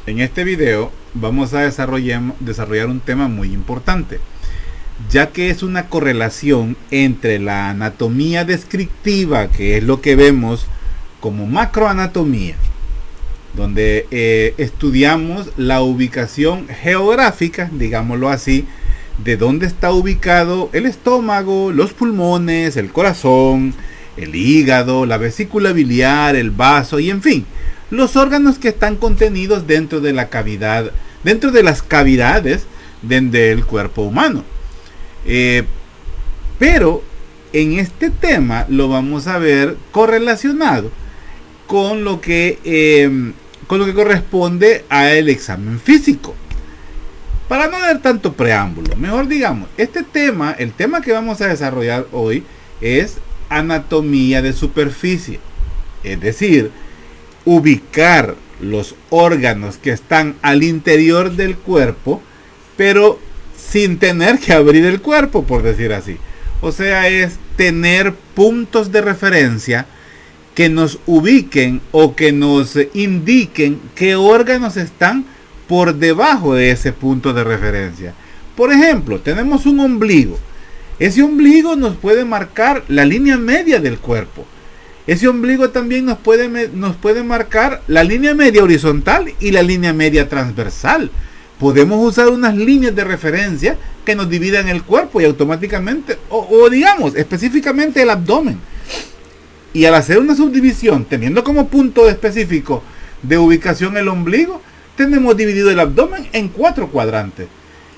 En este video vamos a desarrollar un tema muy importante, ya que es una correlación entre la anatomía descriptiva, que es lo que vemos como macroanatomía, donde estudiamos la ubicación geográfica, digámoslo así, de dónde está ubicado el estómago, los pulmones, el corazón, el hígado, la vesícula biliar, el vaso y en fin, los órganos que están contenidos dentro de la cavidad, dentro de las cavidades del cuerpo humano. Pero en este tema lo vamos a ver correlacionado con lo que corresponde al examen físico. Para no dar tanto preámbulo, mejor digamos, este tema, el tema que vamos a desarrollar hoy es anatomía de superficie, es decir, ubicar los órganos que están al interior del cuerpo, pero sin tener que abrir el cuerpo, por decir así. O sea, es tener puntos de referencia que nos ubiquen o que nos indiquen qué órganos están por debajo de ese punto de referencia. Por ejemplo, tenemos un ombligo. Ese ombligo nos puede marcar la línea media del cuerpo. Ese ombligo también nos puede marcar la línea media horizontal y la línea media transversal. Podemos usar unas líneas de referencia que nos dividan el cuerpo y automáticamente, o digamos, específicamente el abdomen. Y al hacer una subdivisión, teniendo como punto específico de ubicación el ombligo, tenemos dividido el abdomen en 4 cuadrantes.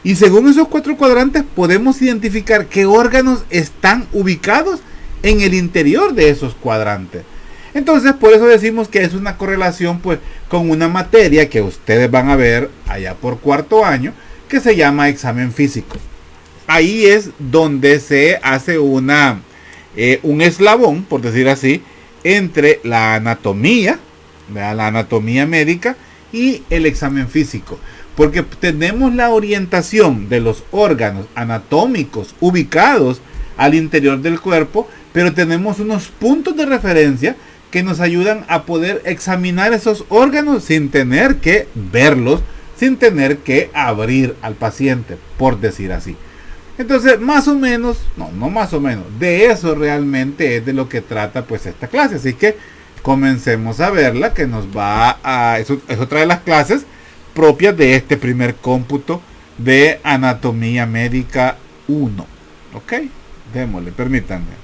Y según esos 4 cuadrantes podemos identificar qué órganos están ubicados en el interior de esos cuadrantes. Entonces, por eso decimos que es una correlación pues con una materia que ustedes van a ver allá por cuarto año, que se llama examen físico. Ahí es donde se hace un eslabón, por decir así, entre la anatomía médica y el examen físico, porque tenemos la orientación de los órganos anatómicos ubicados al interior del cuerpo, pero tenemos unos puntos de referencia que nos ayudan a poder examinar esos órganos sin tener que verlos, sin tener que abrir al paciente, por decir así. Entonces, más o menos, no más o menos, de eso realmente es de lo que trata pues esta clase. Así que comencemos a verla, que nos va a... Eso es otra de las clases propias de este primer cómputo de anatomía médica 1. Ok, démosle, permítanme.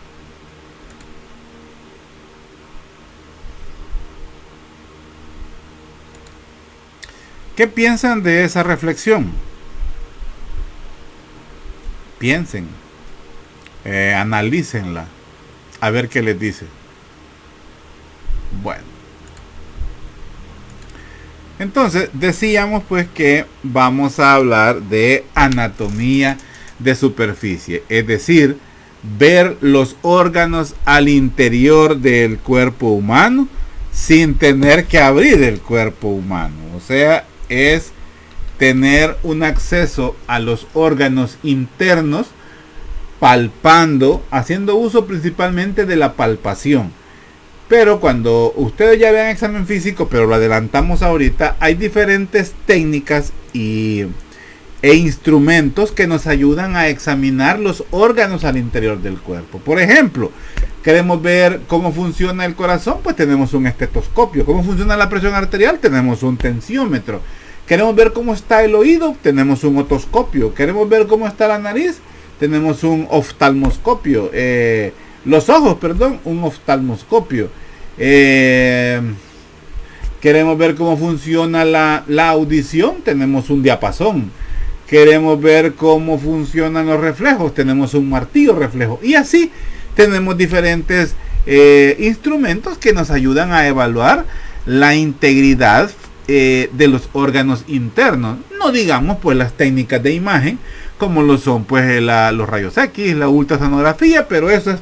¿Qué piensan de esa reflexión? Piensen, analícenla, a ver qué les dice. Bueno, entonces decíamos pues que vamos a hablar de anatomía de superficie, es decir, ver los órganos al interior del cuerpo humano sin tener que abrir el cuerpo humano. O sea, es tener un acceso a los órganos internos palpando, haciendo uso principalmente de la palpación. Pero cuando ustedes ya vean examen físico, pero lo adelantamos ahorita, hay diferentes técnicas e instrumentos que nos ayudan a examinar los órganos al interior del cuerpo. Por ejemplo, queremos ver cómo funciona el corazón, pues tenemos un estetoscopio. Cómo funciona la presión arterial, tenemos un tensiómetro. Queremos ver cómo está el oído, tenemos un otoscopio. Queremos ver cómo está la nariz, tenemos un oftalmoscopio. Los ojos, perdón, un oftalmoscopio. Queremos ver cómo funciona la audición, tenemos un diapasón. Queremos ver cómo funcionan los reflejos, tenemos un martillo reflejo. Y así tenemos diferentes instrumentos que nos ayudan a evaluar la integridad de los órganos internos. No digamos pues las técnicas de imagen, como lo son pues los rayos X, la ultrasonografía, pero eso es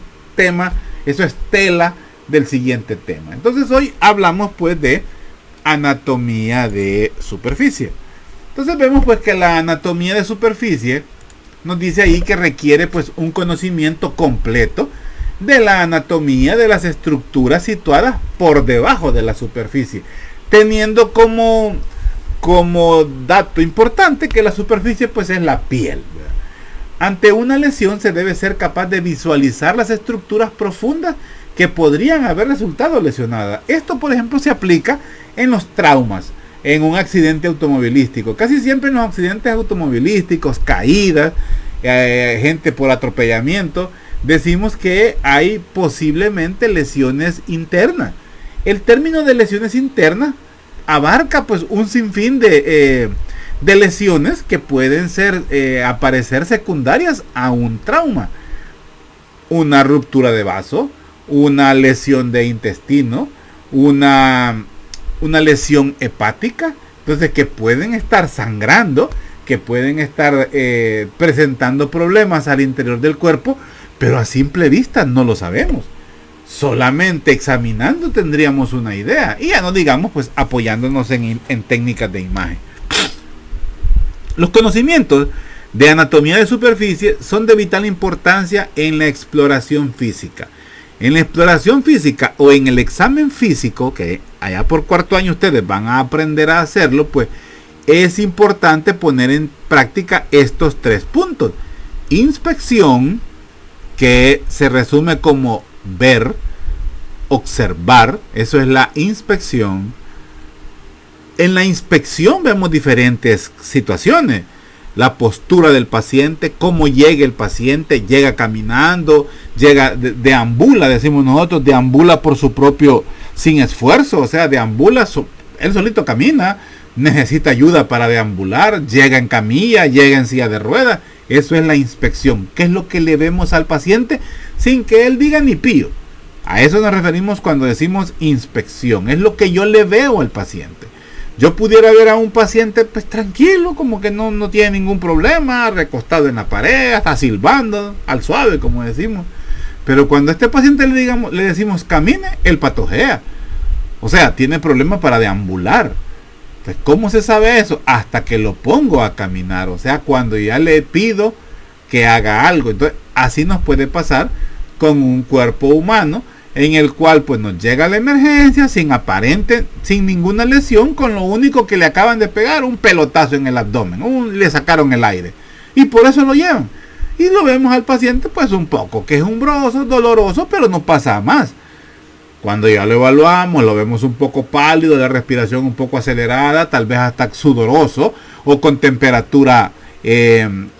tela del siguiente tema. Entonces hoy hablamos pues de anatomía de superficie. Entonces vemos pues que la anatomía de superficie nos dice ahí que requiere pues un conocimiento completo de la anatomía de las estructuras situadas por debajo de la superficie, teniendo como como dato importante que la superficie pues es la piel, ¿verdad? Ante una lesión se debe ser capaz de visualizar las estructuras profundas que podrían haber resultado lesionadas. Esto, por ejemplo, se aplica en los traumas, en un accidente automovilístico. Casi siempre en los accidentes automovilísticos, caídas, gente por atropellamiento, decimos que hay posiblemente lesiones internas. El término de lesiones internas abarca pues un sinfín de lesiones que pueden aparecer secundarias a un trauma. Una ruptura de vaso, una lesión de intestino, una lesión hepática, entonces que pueden estar sangrando, que pueden estar presentando problemas al interior del cuerpo, pero a simple vista no lo sabemos. Solamente examinando tendríamos una idea, y ya no digamos pues apoyándonos en técnicas de imagen. Los conocimientos de anatomía de superficie son de vital importancia en la exploración física. En la exploración física o en el examen físico, que allá por cuarto año ustedes van a aprender a hacerlo, pues es importante poner en práctica estos 3 puntos. Inspección, que se resume como ver, observar, eso es la inspección. En la inspección vemos diferentes situaciones. La postura del paciente, cómo llega el paciente, llega caminando, llega, deambula, decimos nosotros, deambula por su propio, sin esfuerzo, o sea, deambula, él solito camina, necesita ayuda para deambular, llega en camilla, llega en silla de ruedas. Eso es la inspección. ¿Qué es lo que le vemos al paciente sin que él diga ni pío? A eso nos referimos cuando decimos inspección. Es lo que yo le veo al paciente. Yo pudiera ver a un paciente pues tranquilo, como que no tiene ningún problema, recostado en la pared, está silbando, al suave, como decimos. Pero cuando a este paciente le decimos camine, él patojea. O sea, tiene problemas para deambular. Entonces, ¿cómo se sabe eso? Hasta que lo pongo a caminar. O sea, cuando ya le pido que haga algo. Entonces, así nos puede pasar con un cuerpo humano, en el cual pues nos llega la emergencia sin ninguna lesión, con lo único que le acaban de pegar un pelotazo en el abdomen, le sacaron el aire y por eso lo llevan, y lo vemos al paciente pues un poco quejumbroso, doloroso, pero no pasa más. Cuando ya lo evaluamos, lo vemos un poco pálido, de respiración un poco acelerada, tal vez hasta sudoroso o con temperatura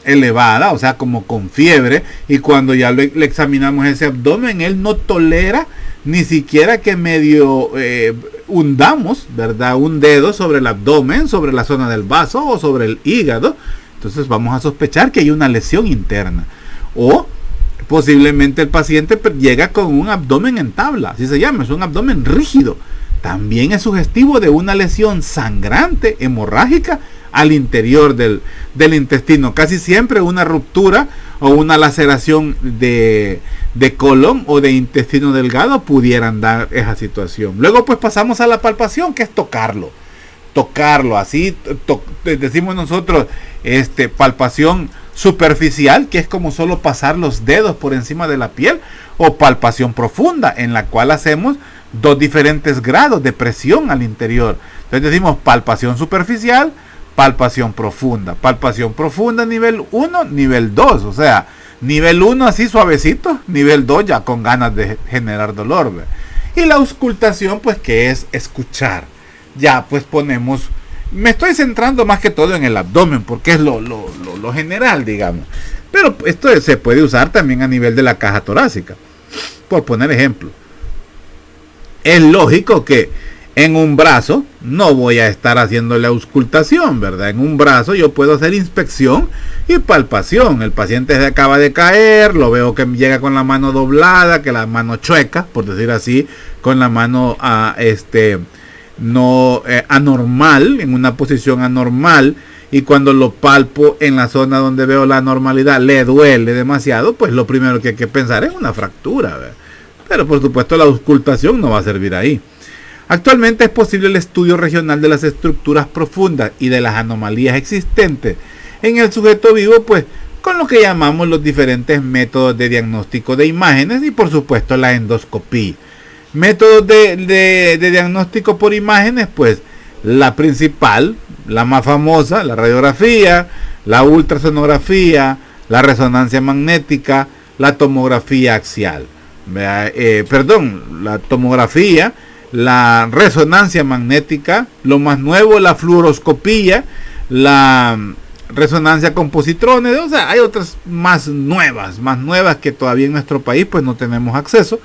elevada, o sea, como con fiebre, y cuando ya le examinamos ese abdomen, él no tolera ni siquiera que medio hundamos, ¿verdad?, un dedo sobre el abdomen, sobre la zona del vaso o sobre el hígado. Entonces vamos a sospechar que hay una lesión interna, o posiblemente el paciente llega con un abdomen en tabla, así se llama, es un abdomen rígido. También es sugestivo de una lesión sangrante, hemorrágica, al interior del intestino. Casi siempre una ruptura o una laceración de colon o de intestino delgado pudieran dar esa situación. Luego pues pasamos a la palpación, que es tocarlo, así decimos nosotros, palpación superficial, que es como solo pasar los dedos por encima de la piel, o palpación profunda, en la cual hacemos 2 diferentes grados de presión al interior. Entonces decimos palpación superficial, palpación profunda nivel 1, nivel 2, o sea, nivel 1 así suavecito, nivel 2 ya con ganas de generar dolor, ¿ve? Y la auscultación pues, que es escuchar, ya pues ponemos, me estoy centrando más que todo en el abdomen porque es lo general, digamos, pero esto se puede usar también a nivel de la caja torácica, por poner ejemplo. Es lógico que en un brazo no voy a estar haciéndole auscultación, ¿verdad? En un brazo yo puedo hacer inspección y palpación. El paciente se acaba de caer, lo veo que llega con la mano doblada, que la mano chueca, por decir así, con la mano anormal, en una posición anormal, y cuando lo palpo en la zona donde veo la anormalidad le duele demasiado, pues lo primero que hay que pensar es una fractura, ¿verdad? Pero por supuesto la auscultación no va a servir ahí. Actualmente es posible el estudio regional de las estructuras profundas y de las anomalías existentes en el sujeto vivo, pues con lo que llamamos los diferentes métodos de diagnóstico de imágenes y por supuesto la endoscopía. Métodos de diagnóstico por imágenes, pues la principal, la más famosa, la radiografía, la ultrasonografía, la resonancia magnética, la tomografía axial. La tomografía, la resonancia magnética, lo más nuevo, la fluoroscopía, la resonancia con positrones. O sea, hay otras más nuevas que todavía en nuestro país pues no tenemos acceso,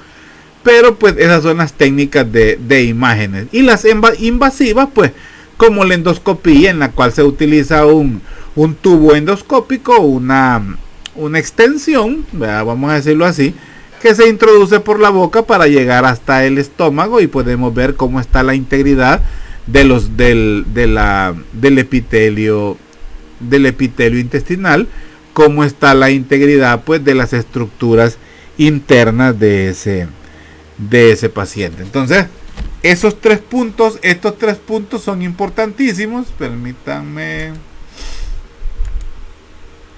pero pues esas son las técnicas de imágenes. Y las invasivas, pues como la endoscopía, en la cual se utiliza un tubo endoscópico, una extensión, ¿verdad? Vamos a decirlo así, que se introduce por la boca para llegar hasta el estómago, y podemos ver cómo está la integridad del epitelio intestinal, cómo está la integridad pues de las estructuras internas de ese paciente. Entonces, estos tres puntos son importantísimos. Permítanme.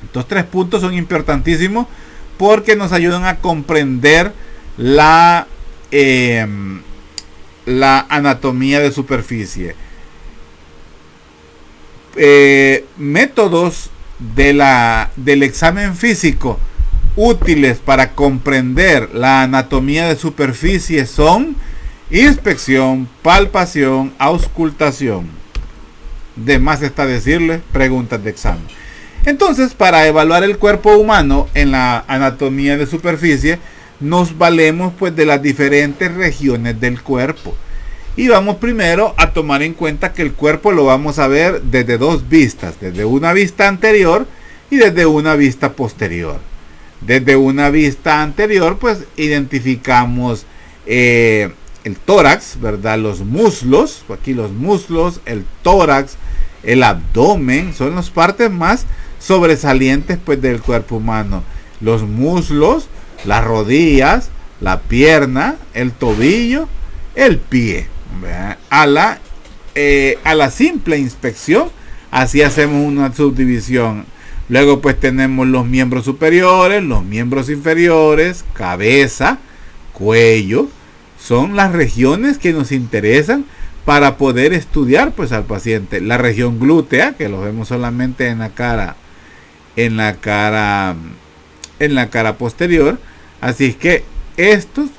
Estos 3 puntos son importantísimos porque nos ayudan a comprender la anatomía de superficie. Métodos del examen físico útiles para comprender la anatomía de superficie son inspección, palpación, auscultación. De más está decirles preguntas de examen. Entonces, para evaluar el cuerpo humano en la anatomía de superficie, nos valemos pues de las diferentes regiones del cuerpo. Y vamos primero a tomar en cuenta que el cuerpo lo vamos a ver desde 2 vistas, desde una vista anterior y desde una vista posterior. Desde una vista anterior, pues identificamos el tórax, ¿verdad? Los muslos, aquí los muslos, el tórax, el abdomen, son las partes más sobresalientes pues del cuerpo humano. Los muslos, las rodillas, la pierna, el tobillo, el pie. A la simple inspección, así hacemos una subdivisión. Luego pues tenemos los miembros superiores, los miembros inferiores, cabeza, cuello. Son las regiones que nos interesan para poder estudiar pues al paciente. La región glútea, que lo vemos solamente en la cara posterior. Así es que estos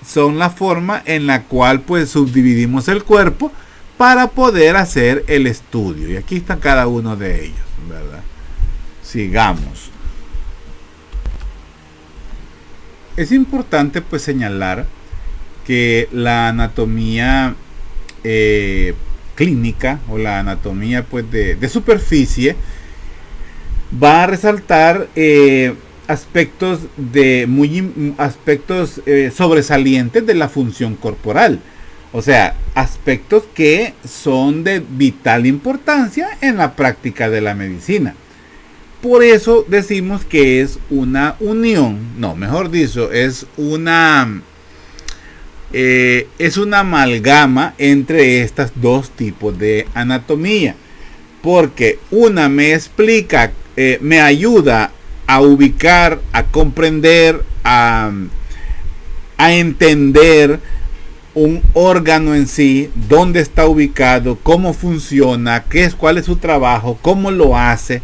son la forma en la cual pues subdividimos el cuerpo para poder hacer el estudio. Y aquí está cada uno de ellos, ¿verdad? Sigamos. Es importante pues señalar que la anatomía clínica o la anatomía pues de superficie va a resaltar aspectos sobresalientes de la función corporal. O sea, aspectos que son de vital importancia en la práctica de la medicina. Por eso decimos que es una unión, mejor dicho, es una amalgama entre estos 2 tipos de anatomía. Porque una me explica, me ayuda a ubicar, a comprender, a entender un órgano en sí, dónde está ubicado, cómo funciona, cuál es su trabajo, cómo lo hace.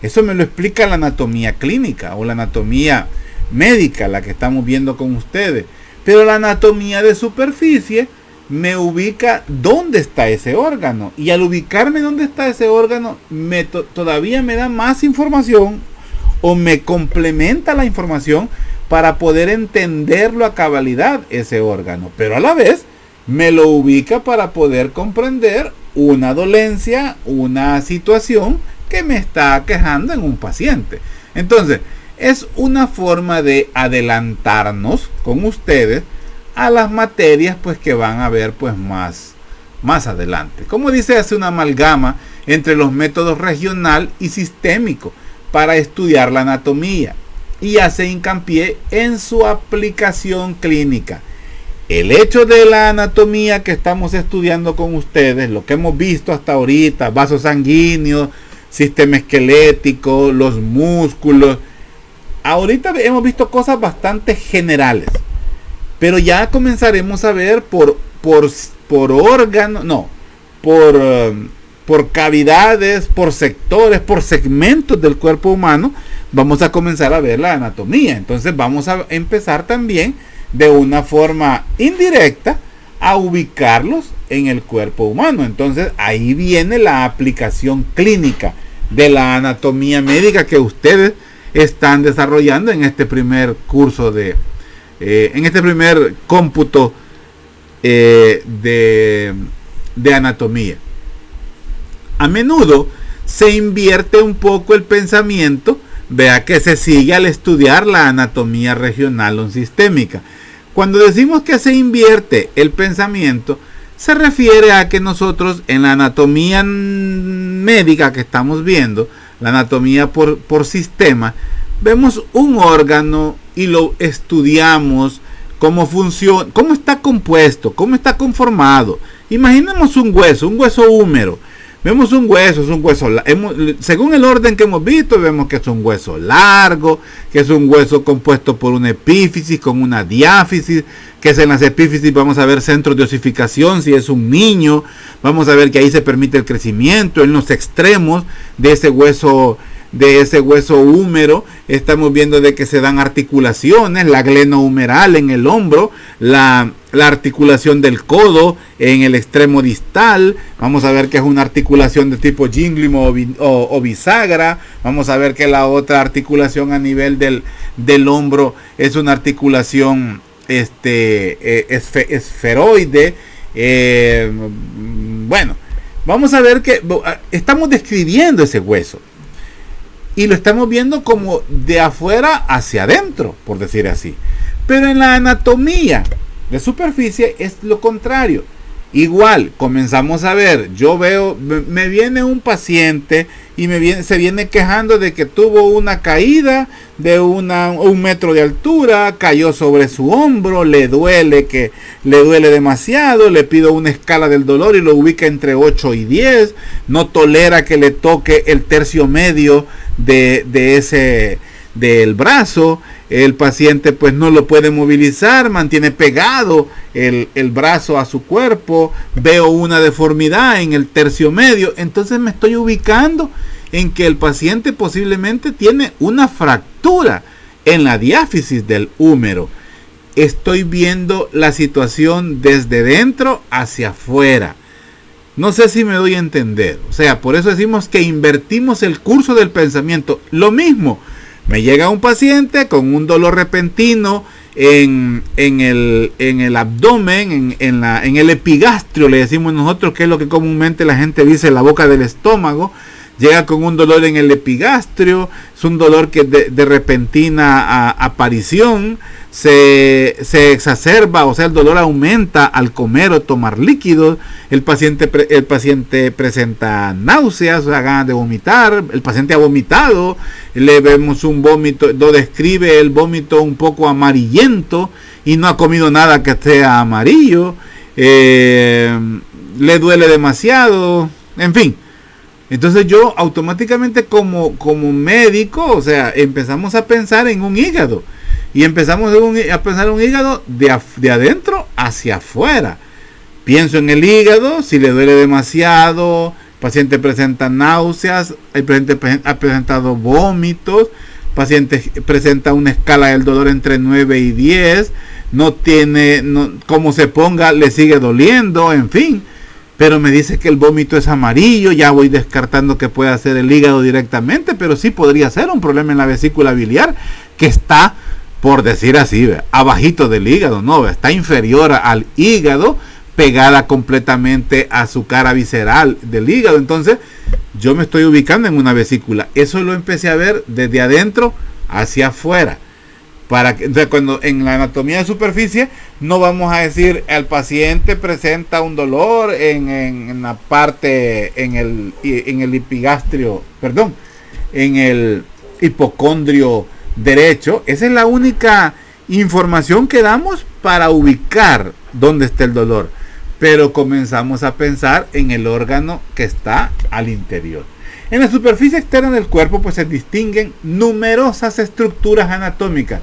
Eso me lo explica la anatomía clínica o la anatomía médica, la que estamos viendo con ustedes. Pero la anatomía de superficie me ubica dónde está ese órgano. Y al ubicarme dónde está ese órgano, todavía me da más información o me complementa la información para poder entenderlo a cabalidad ese órgano. Pero a la vez me lo ubica para poder comprender una dolencia, una situación que me está quejando en un paciente. Entonces, es una forma de adelantarnos con ustedes a las materias pues que van a ver pues más adelante. Como dice, hace una amalgama entre los métodos regional y sistémico para estudiar la anatomía y hace hincapié en su aplicación clínica. El hecho de la anatomía que estamos estudiando con ustedes, lo que hemos visto hasta ahorita, vasos sanguíneos, sistema esquelético, los músculos, ahorita hemos visto cosas bastante generales, pero ya comenzaremos a ver por órgano, por cavidades, por sectores, por segmentos del cuerpo humano, vamos a comenzar a ver la anatomía. Entonces vamos a empezar también de una forma indirecta a ubicarlos en el cuerpo humano. Entonces ahí viene la aplicación clínica de la anatomía médica que ustedes están desarrollando en este primer curso en este primer cómputo de anatomía. A menudo se invierte un poco el pensamiento, vea, que se sigue al estudiar la anatomía regional o sistémica. Cuando decimos que se invierte el pensamiento, se refiere a que nosotros en la anatomía médica que estamos viendo, la anatomía por sistema, vemos un órgano y lo estudiamos, cómo funciona, cómo está compuesto, cómo está conformado. Imaginemos un hueso húmero. Vemos un hueso, según el orden que hemos visto, vemos que es un hueso largo, que es un hueso compuesto por una epífisis con una diáfisis, que es en las epífisis vamos a ver centros de osificación, si es un niño, vamos a ver que ahí se permite el crecimiento. En los extremos de ese hueso húmero, estamos viendo de que se dan articulaciones, la glenohumeral en el hombro, la articulación del codo en el extremo distal. Vamos a ver que es una articulación de tipo ginglium o bisagra. Vamos a ver que la otra articulación a nivel del hombro es una articulación esferoide. Bueno, vamos a ver que estamos describiendo ese hueso y lo estamos viendo como de afuera hacia adentro, por decir así. Pero en la anatomía de superficie es lo contrario. Igual, comenzamos a ver, yo veo, me viene un paciente y se viene quejando de que tuvo una caída de 1 metro de altura, cayó sobre su hombro, le duele demasiado, le pido una escala del dolor y lo ubica entre 8 y 10, no tolera que le toque el tercio medio del brazo. El paciente pues no lo puede movilizar, mantiene pegado el brazo a su cuerpo, veo una deformidad en el tercio medio. Entonces me estoy ubicando en que el paciente posiblemente tiene una fractura en la diáfisis del húmero. Estoy viendo la situación desde dentro hacia afuera. No sé si me doy a entender. O sea, por eso decimos que invertimos el curso del pensamiento. Lo mismo, me llega un paciente con un dolor repentino en el abdomen, en el epigastrio, le decimos nosotros, que es lo que comúnmente la gente dice, la boca del estómago. Llega con un dolor en el epigastrio, es un dolor que de repentina aparición, se exacerba, o sea, el dolor aumenta al comer o tomar líquidos. El paciente presenta náuseas, o sea, ganas de vomitar. El paciente ha vomitado, le vemos un vómito, lo describe el vómito un poco amarillento y no ha comido nada que sea amarillo. Le duele demasiado, en fin. Entonces yo automáticamente como médico, o sea, empezamos a pensar en un hígado. Y empezamos a pensar en un hígado de adentro hacia afuera. Pienso en el hígado, si le duele demasiado, el paciente presenta náuseas, el paciente ha presentado vómitos, el paciente presenta una escala del dolor entre 9 y 10, como se ponga, le sigue doliendo, en fin. Pero me dice que el vómito es amarillo, ya voy descartando que pueda ser el hígado directamente, pero sí podría ser un problema en la vesícula biliar que está, por decir así, abajito del hígado, no, está inferior al hígado, pegada completamente a su cara visceral del hígado. Entonces yo me estoy ubicando en una vesícula. Eso lo empecé a ver desde adentro hacia afuera. Entonces, cuando en la anatomía de superficie no vamos a decir el paciente presenta un dolor en la parte, en el epigastrio, perdón, en el hipocondrio derecho. Esa es la única información que damos para ubicar dónde está el dolor, pero comenzamos a pensar en el órgano que está al interior. En la superficie externa del cuerpo pues se distinguen numerosas estructuras anatómicas,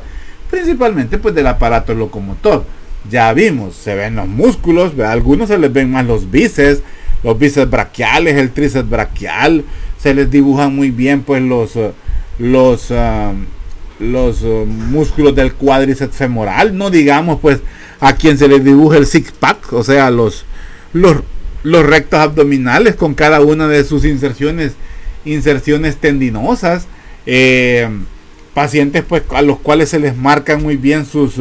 principalmente pues del aparato locomotor. Ya vimos, se ven los músculos, algunos se les ven más los bíceps, los bíceps braquiales, el tríceps braquial, se les dibujan muy bien pues los músculos del cuádriceps femoral, no digamos pues a quien se les dibuja el six pack, o sea los rectos abdominales con cada una de sus inserciones tendinosas, pacientes pues a los cuales se les marcan muy bien sus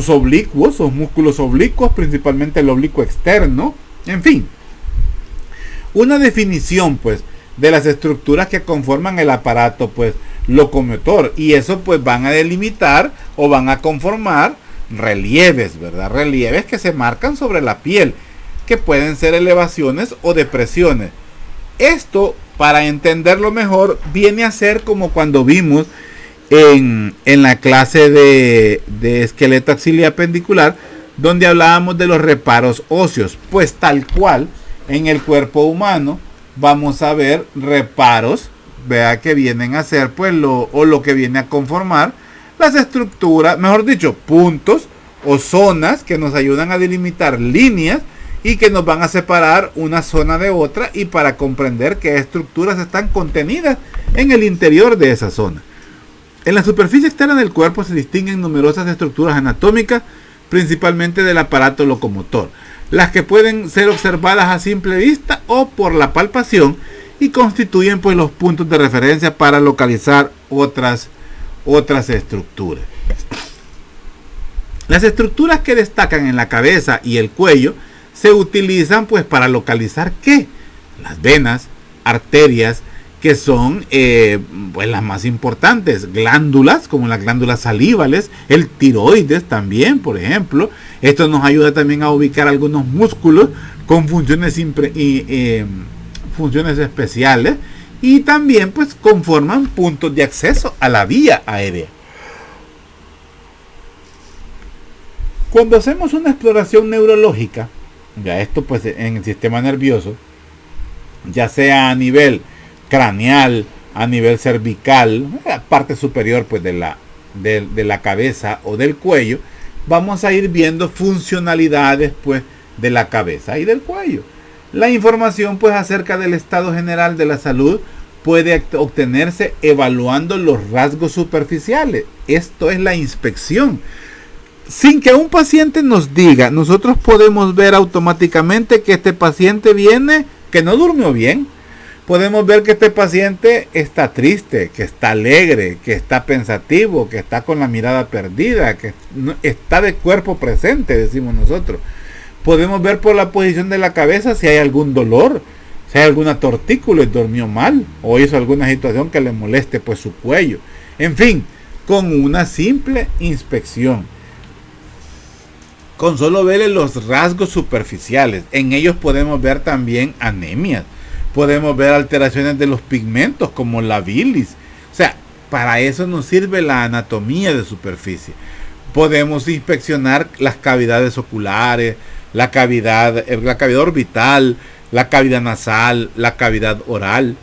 oblicuos, sus músculos oblicuos, principalmente el oblicuo externo. En fin, una definición pues de las estructuras que conforman el aparato pues locomotor, y eso pues van a delimitar o van a conformar relieves, ¿verdad? Relieves que se marcan sobre la piel, que pueden ser elevaciones o depresiones. Esto, para entenderlo mejor, viene a ser como cuando vimos en la clase de esqueleto axilar pendicular, donde hablábamos de los reparos óseos. Pues tal cual en el cuerpo humano vamos a ver reparos, vea, que vienen a ser pues lo que viene a conformar las estructuras, mejor dicho, puntos o zonas que nos ayudan a delimitar líneas y que nos van a separar una zona de otra, y para comprender qué estructuras están contenidas en el interior de esa zona. En la superficie externa del cuerpo se distinguen numerosas estructuras anatómicas, principalmente del aparato locomotor, las que pueden ser observadas a simple vista o por la palpación, y constituyen pues los puntos de referencia para localizar otras estructuras. Las estructuras que destacan en la cabeza y el cuello se utilizan pues para localizar ¿qué? Las venas, arterias, que son pues las más importantes, glándulas como las glándulas salivales, el tiroides también, por ejemplo. Esto nos ayuda también a ubicar algunos músculos con funciones especiales, y también pues conforman puntos de acceso a la vía aérea. Cuando hacemos una exploración neurológica, ya esto pues en el sistema nervioso, ya sea a nivel craneal, a nivel cervical, la parte superior pues de la cabeza o del cuello, vamos a ir viendo funcionalidades pues de la cabeza y del cuello. La información pues acerca del estado general de la salud puede obtenerse evaluando los rasgos superficiales. Esto es la inspección. Sin que un paciente nos diga, nosotros podemos ver automáticamente que este paciente viene, que no durmió bien. Podemos ver que este paciente está triste, que está alegre, que está pensativo, que está con la mirada perdida, que está de cuerpo presente, decimos nosotros. Podemos ver por la posición de la cabeza si hay algún dolor, si hay alguna tortícula y durmió mal, o hizo alguna situación que le moleste pues su cuello. En fin, con una simple inspección, con solo ver los rasgos superficiales, en ellos podemos ver también anemias, podemos ver alteraciones de los pigmentos como la bilis. O sea, para eso nos sirve la anatomía de superficie. Podemos inspeccionar las cavidades oculares, la cavidad orbital, la cavidad nasal, la cavidad oral.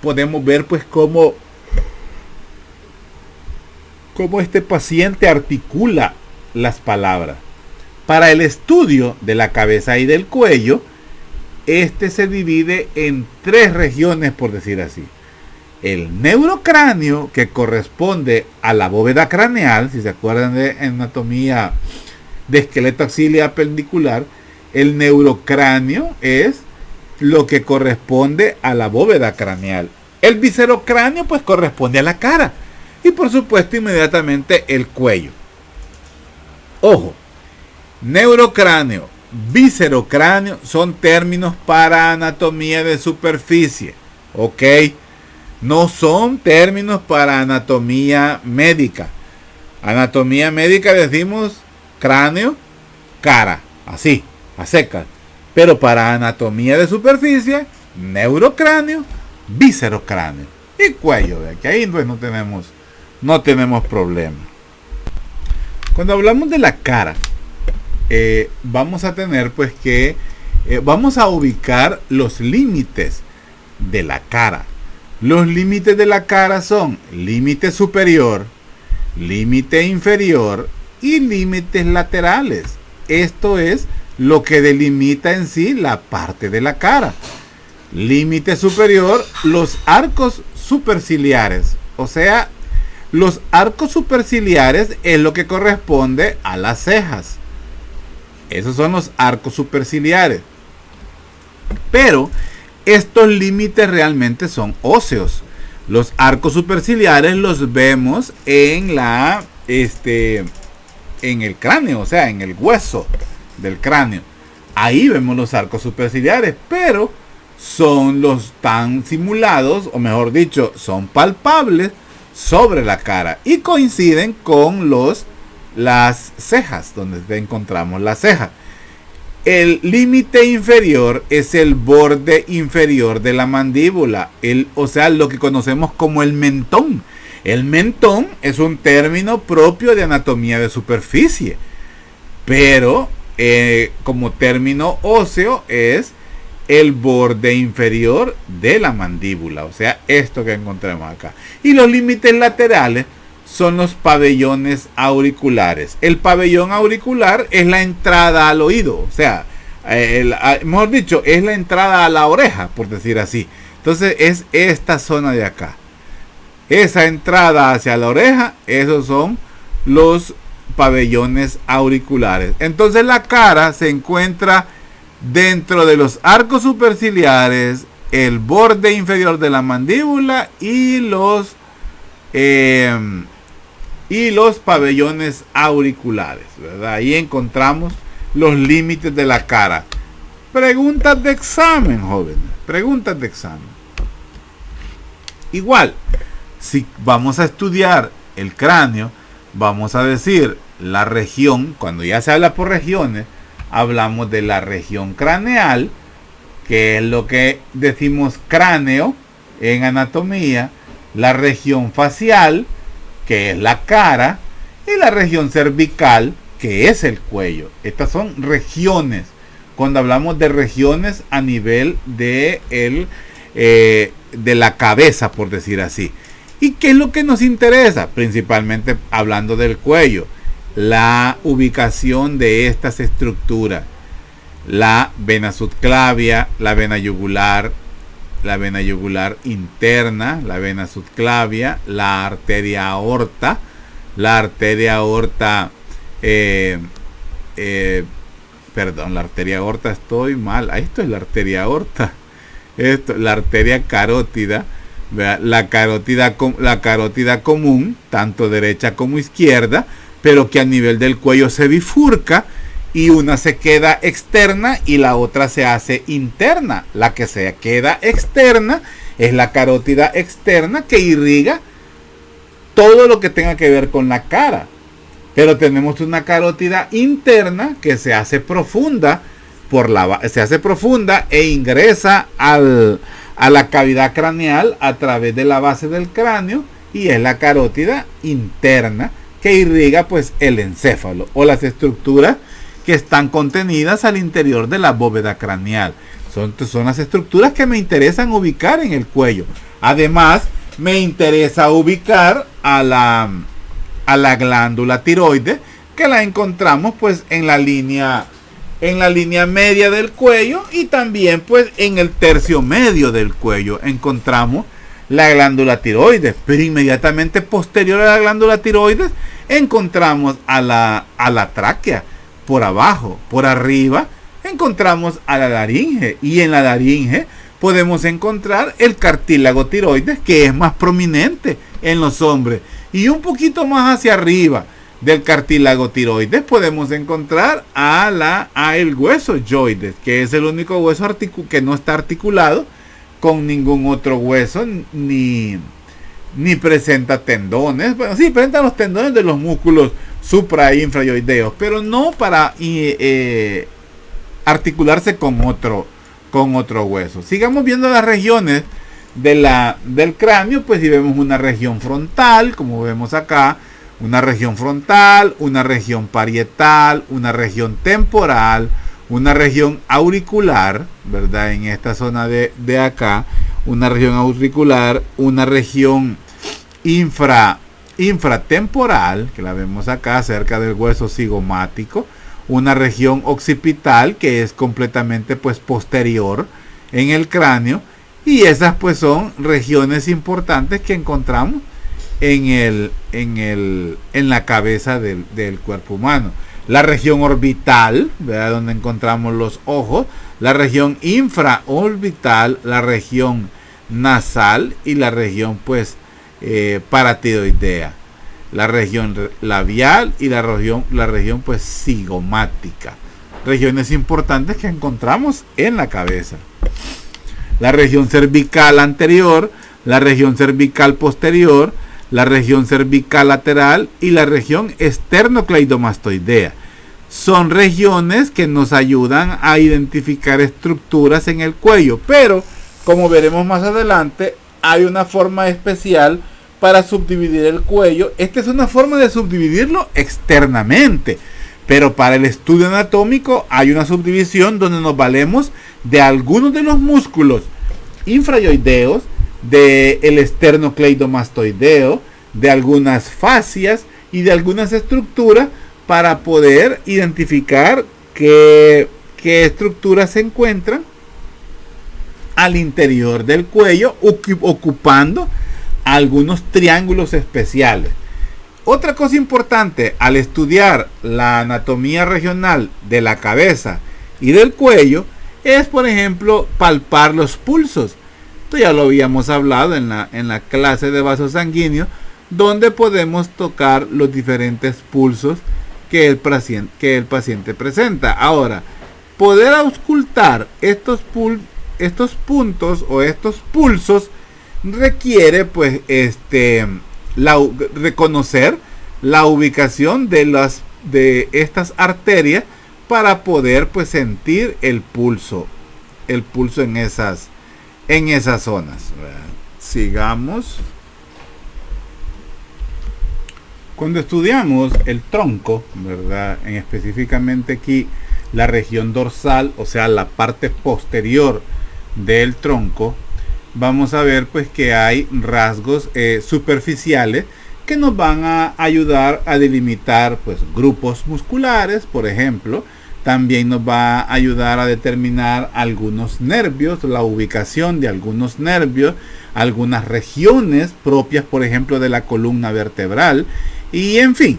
Podemos ver pues cómo este paciente articula las palabras. Para el estudio de la cabeza y del cuello, este se divide en 3 regiones, por decir así. El neurocráneo, que corresponde a la bóveda craneal, si se acuerdan de anatomía de esqueleto axilar pendicular, el neurocráneo es lo que corresponde a la bóveda craneal. El viscerocráneo pues corresponde a la cara, y por supuesto inmediatamente el cuello. Ojo, neurocráneo, viscerocráneo son términos para anatomía de superficie, ¿ok? No son términos para anatomía médica. Anatomía médica decimos cráneo, cara, así, a secas. Pero para anatomía de superficie, neurocráneo, viscerocráneo y cuello, que ahí pues no tenemos problema. Cuando hablamos de la cara, vamos a tener pues que vamos a ubicar los límites de la cara. Los límites de la cara son límite superior, límite inferior y límites laterales. Esto es lo que delimita en sí la parte de la cara. Límite superior, los arcos superciliares. O sea, los arcos superciliares es lo que corresponde a las cejas. Esos son los arcos superciliares. Pero estos límites realmente son óseos. Los arcos superciliares los vemos en en el cráneo, o sea, en el hueso del cráneo. Ahí vemos los arcos superciliares, pero son los tan simulados, o mejor dicho, son palpables sobre la cara y coinciden con las cejas, donde encontramos la ceja. El límite inferior es el borde inferior de la mandíbula, o sea, lo que conocemos como el mentón. El mentón es un término propio de anatomía de superficie, pero como término óseo es el borde inferior de la mandíbula, o sea, esto que encontramos acá. Y los límites laterales son los pabellones auriculares. El pabellón auricular es la entrada al oído, o sea, mejor dicho, es la entrada a la oreja, por decir así. Entonces es esta zona de acá. Esa entrada hacia la oreja, esos son los pabellones auriculares. Entonces la cara se encuentra dentro de los arcos superciliares, el borde inferior de la mandíbula y los pabellones auriculares, ¿verdad? Ahí encontramos los límites de la cara. Preguntas de examen, jóvenes. Preguntas de examen. Igual, si vamos a estudiar el cráneo, vamos a decir la región. Cuando ya se habla por regiones, hablamos de la región craneal, que es lo que decimos cráneo en anatomía, la región facial, que es la cara, y la región cervical, que es el cuello. Estas son regiones. Cuando hablamos de regiones a nivel de la cabeza, por decir así. ¿Y qué es lo que nos interesa? Principalmente hablando del cuello, la ubicación de estas estructuras: la vena subclavia, la vena yugular interna, la vena subclavia, la arteria aorta, la arteria aorta, la arteria aorta, estoy mal, esto es la arteria aorta, la arteria carótida, la carótida común, tanto derecha como izquierda, pero que a nivel del cuello se bifurca, y una se queda externa y la otra se hace interna. La que se queda externa es la carótida externa, que irriga todo lo que tenga que ver con la cara. Pero tenemos una carótida interna que se hace profunda e ingresa a la cavidad craneal a través de la base del cráneo, y es la carótida interna que irriga pues el encéfalo o las estructuras que están contenidas al interior de la bóveda craneal. Son las estructuras que me interesan ubicar en el cuello. Además, me interesa ubicar a la glándula tiroides, que la encontramos pues en la línea media del cuello, y también pues en el tercio medio del cuello encontramos la glándula tiroides. Pero inmediatamente posterior a la glándula tiroides encontramos a la tráquea. Por abajo, por arriba, encontramos a la laringe, y en la laringe podemos encontrar el cartílago tiroides, que es más prominente en los hombres, y un poquito más hacia arriba del cartílago tiroides podemos encontrar el hueso yoides, que es el único hueso que no está articulado con ningún otro hueso, ni presenta tendones. Bueno, sí, presenta los tendones de los músculos supra e infrayoideos, pero no para articularse con otro hueso. Sigamos viendo las regiones del cráneo. Pues si vemos una región frontal, como vemos acá, una región frontal, una región parietal, una región temporal, una región auricular, ¿verdad? En esta zona de acá, una región auricular, una región infratemporal, que la vemos acá cerca del hueso cigomático, una región occipital que es completamente pues posterior en el cráneo, y esas pues son regiones importantes que encontramos en la cabeza del cuerpo humano. La región orbital, ¿verdad?, donde encontramos los ojos, la región infraorbital, la región nasal y la región pues paratiroidea, la región labial y la región pues cigomática. Regiones importantes que encontramos en la cabeza. La región cervical anterior, la región cervical posterior, la región cervical lateral y la región esternocleidomastoidea. Son regiones que nos ayudan a identificar estructuras en el cuello, pero como veremos más adelante, hay una forma especial para subdividir el cuello. Esta es una forma de subdividirlo externamente, pero para el estudio anatómico hay una subdivisión donde nos valemos de algunos de los músculos infrayoideos, del esternocleidomastoideo, de algunas fascias y de algunas estructuras para poder identificar qué estructuras se encuentran al interior del cuello, ocupando algunos triángulos especiales. Otra cosa importante al estudiar la anatomía regional de la cabeza y del cuello es, por ejemplo, palpar los pulsos. Esto ya lo habíamos hablado en la clase de vasos sanguíneos, donde podemos tocar los diferentes pulsos que el paciente presenta. Ahora, poder auscultar estos puntos o estos pulsos requiere pues reconocer la ubicación de estas arterias para poder pues sentir el pulso en esas zonas. Sigamos. Cuando estudiamos el tronco, ¿verdad?, en específicamente aquí la región dorsal, o sea, la parte posterior del tronco, vamos a ver pues que hay rasgos superficiales que nos van a ayudar a delimitar pues grupos musculares, por ejemplo. También nos va a ayudar a determinar algunos nervios, la ubicación de algunos nervios, algunas regiones propias, por ejemplo, de la columna vertebral. Y en fin,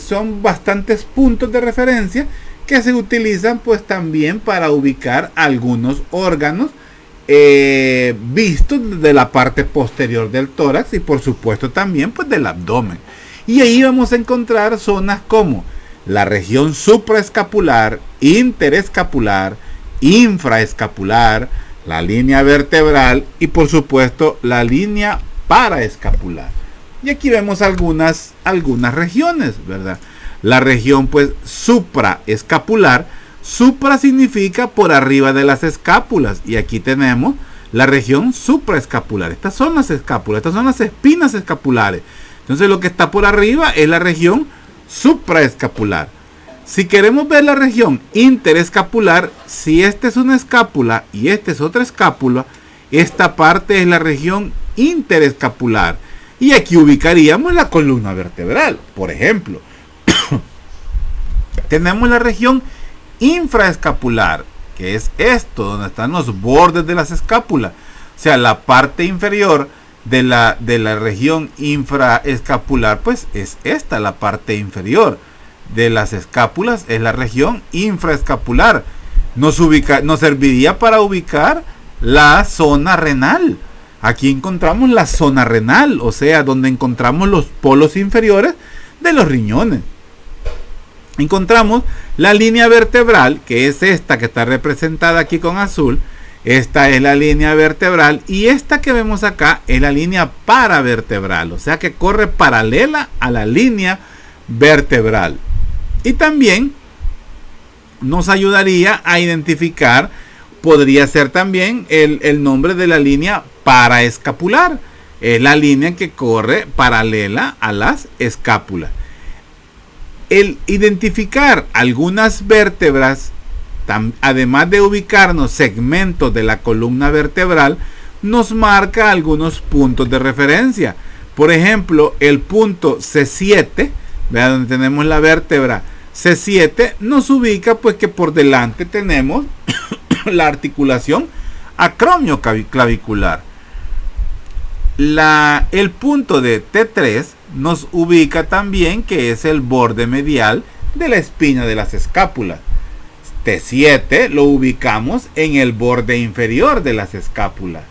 son bastantes puntos de referencia que se utilizan pues también para ubicar algunos órganos vistos desde la parte posterior del tórax y por supuesto también pues del abdomen. Y ahí vamos a encontrar zonas como la región supraescapular, interescapular, infraescapular, la línea vertebral y por supuesto la línea paraescapular. Y aquí vemos algunas regiones, ¿verdad? La región pues supraescapular. Supra significa por arriba de las escápulas. Y aquí tenemos la región supraescapular. Estas son las escápulas, estas son las espinas escapulares. Entonces lo que está por arriba es la región supraescapular. Si queremos ver la región interescapular, si esta es una escápula y esta es otra escápula, esta parte es la región interescapular. Y aquí ubicaríamos la columna vertebral, por ejemplo. Tenemos la región infraescapular, que es esto, donde están los bordes de las escápulas. O sea, la parte inferior de la región infraescapular, pues es esta, la parte inferior de las escápulas, es la región infraescapular. Nos serviría para ubicar la zona renal. Aquí encontramos la zona renal, o sea, donde encontramos los polos inferiores de los riñones. Encontramos la línea vertebral, que es esta que está representada aquí con azul. Esta es la línea vertebral y esta que vemos acá es la línea paravertebral, o sea que corre paralela a la línea vertebral. Y también nos ayudaría a identificar, podría ser también el nombre de la línea paraescapular. Es la línea que corre paralela a las escápulas. El identificar algunas vértebras, además de ubicarnos segmentos de la columna vertebral, nos marca algunos puntos de referencia. Por ejemplo, el punto C7, ¿verdad?, donde tenemos la vértebra C7 nos ubica pues que por delante tenemos la articulación acromioclavicular. El punto de T3 nos ubica también que es el borde medial de la espina de las escápulas. T7 lo ubicamos en el borde inferior de las escápulas.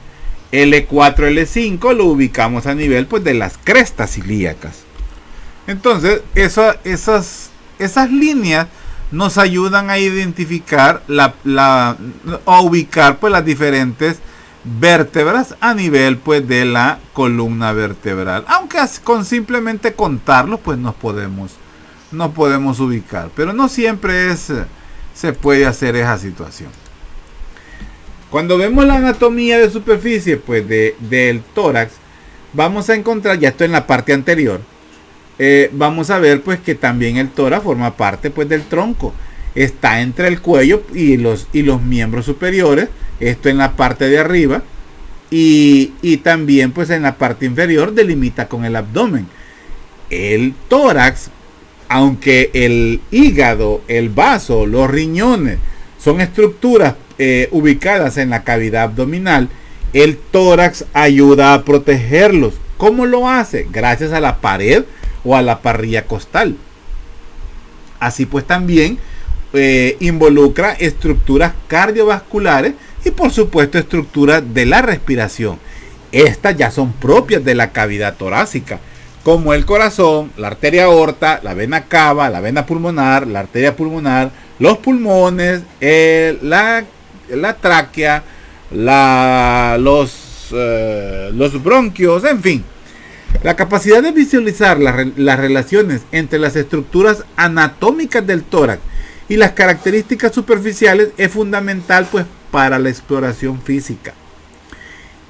L4, L5 lo ubicamos a nivel pues de las crestas ilíacas. Entonces esas líneas nos ayudan a identificar a ubicar pues las diferentes vértebras a nivel pues de la columna vertebral, aunque con simplemente contarlos pues nos podemos ubicar, pero no siempre se puede hacer esa situación. Cuando vemos la anatomía de superficie pues del tórax, vamos a encontrar, ya esto en la parte anterior, vamos a ver pues que también el tórax forma parte pues del tronco, está entre el cuello y los miembros superiores, esto en la parte de arriba, y también pues en la parte inferior delimita con el abdomen. El tórax, aunque el hígado, el vaso, los riñones son estructuras ubicadas en la cavidad abdominal, el tórax ayuda a protegerlos. ¿Cómo lo hace? Gracias a la pared o a la parrilla costal. Así pues también involucra estructuras cardiovasculares y por supuesto estructuras de la respiración. Estas ya son propias de la cavidad torácica, como el corazón, la arteria aorta, la vena cava, la vena pulmonar, la arteria pulmonar, los pulmones, la tráquea, los bronquios, en fin. La capacidad de visualizar las relaciones entre las estructuras anatómicas del tórax y las características superficiales es fundamental pues para la exploración física.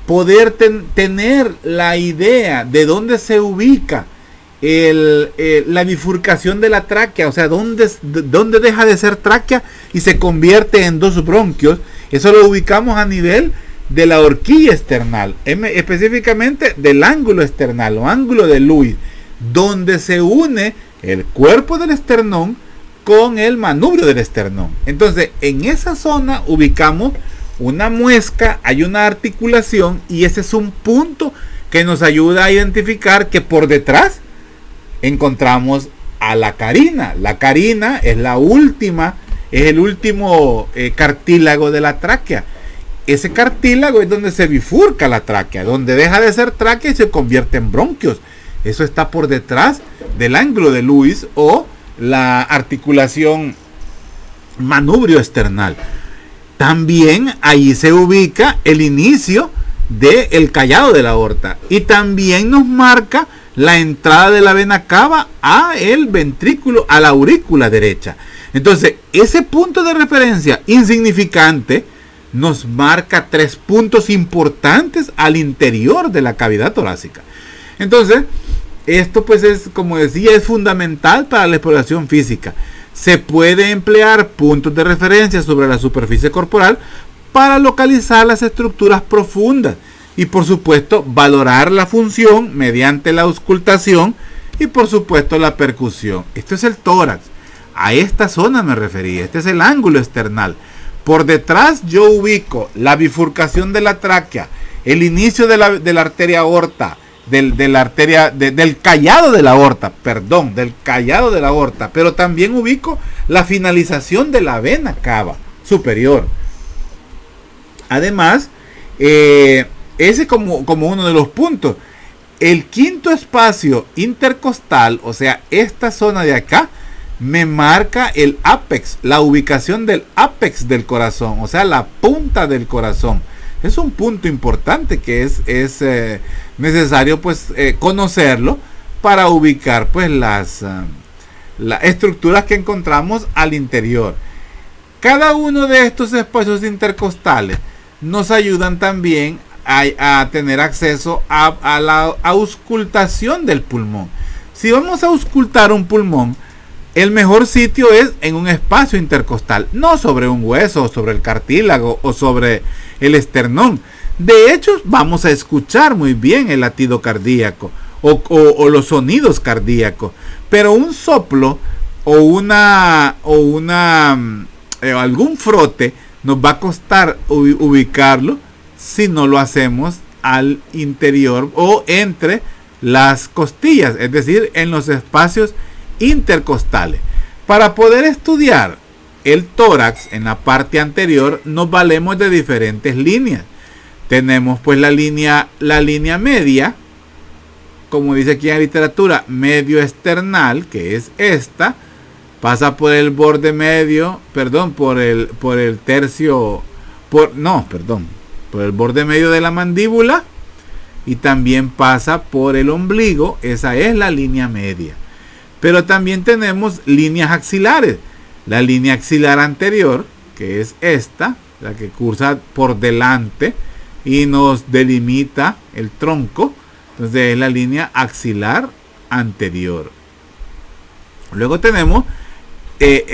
Poder tener la idea de dónde se ubica la bifurcación de la tráquea, o sea, dónde deja de ser tráquea y se convierte en dos bronquios, eso lo ubicamos a nivel de la horquilla esternal, específicamente del ángulo esternal o ángulo de Lewis, donde se une el cuerpo del esternón con el manubrio del esternón. Entonces en esa zona ubicamos una muesca, hay una articulación y ese es un punto que nos ayuda a identificar que por detrás encontramos a la carina. La carina es el último cartílago de la tráquea. Ese cartílago es donde se bifurca la tráquea, donde deja de ser tráquea y se convierte en bronquios. Eso está por detrás del ángulo de Lewis o la articulación manubrio esternal. También ahí se ubica el inicio del callado de la aorta y también nos marca la entrada de la vena cava a el ventrículo, a la aurícula derecha. Entonces ese punto de referencia insignificante nos marca 3 puntos importantes al interior de la cavidad torácica. Entonces esto pues es, como decía, es fundamental para la exploración física. Se puede emplear puntos de referencia sobre la superficie corporal para localizar las estructuras profundas y por supuesto valorar la función mediante la auscultación y por supuesto la percusión. Esto es el tórax. A esta zona me refería. Este es el ángulo esternal. Por detrás yo ubico la bifurcación de la tráquea, el inicio de la arteria aorta, del callado de la aorta, del callado de la aorta, pero también ubico la finalización de la vena cava superior. Además, ese como uno de los puntos. El quinto espacio intercostal, o sea, esta zona de acá, me marca el ápex, la ubicación del ápex del corazón, o sea, la punta del corazón. Es un punto importante que es necesario pues conocerlo para ubicar pues las estructuras que encontramos al interior. Cada uno de estos espacios intercostales nos ayudan también a tener acceso a la auscultación del pulmón. Si vamos a auscultar un pulmón, el mejor sitio es en un espacio intercostal, no sobre un hueso, sobre el cartílago o sobre el esternón. De hecho, vamos a escuchar muy bien el latido cardíaco o los sonidos cardíacos, pero un soplo algún frote, nos va a costar ubicarlo si no lo hacemos al interior o entre las costillas, es decir, en los espacios intercostales. Para poder estudiar el tórax en la parte anterior, nos valemos de diferentes líneas. Tenemos pues la línea media, como dice aquí en la literatura, medio esternal, que es esta, pasa por el borde medio, por el borde medio de la mandíbula y también pasa por el ombligo. Esa es la línea media. Pero también tenemos líneas axilares. La línea axilar anterior, que es esta, la que cursa por delante y nos delimita el tronco. Entonces es la línea axilar anterior. Luego tenemos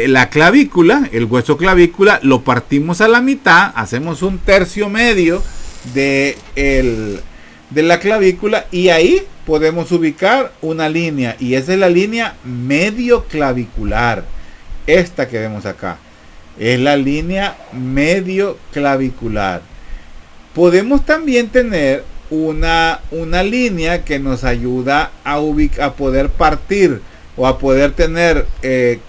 la clavícula, el hueso clavícula, lo partimos a la mitad, hacemos un tercio medio de la clavícula y ahí podemos ubicar una línea, y esa es la línea medio clavicular. Esta que vemos acá es la línea medio clavicular. Podemos también tener una línea que nos ayuda a poder partir o a poder tener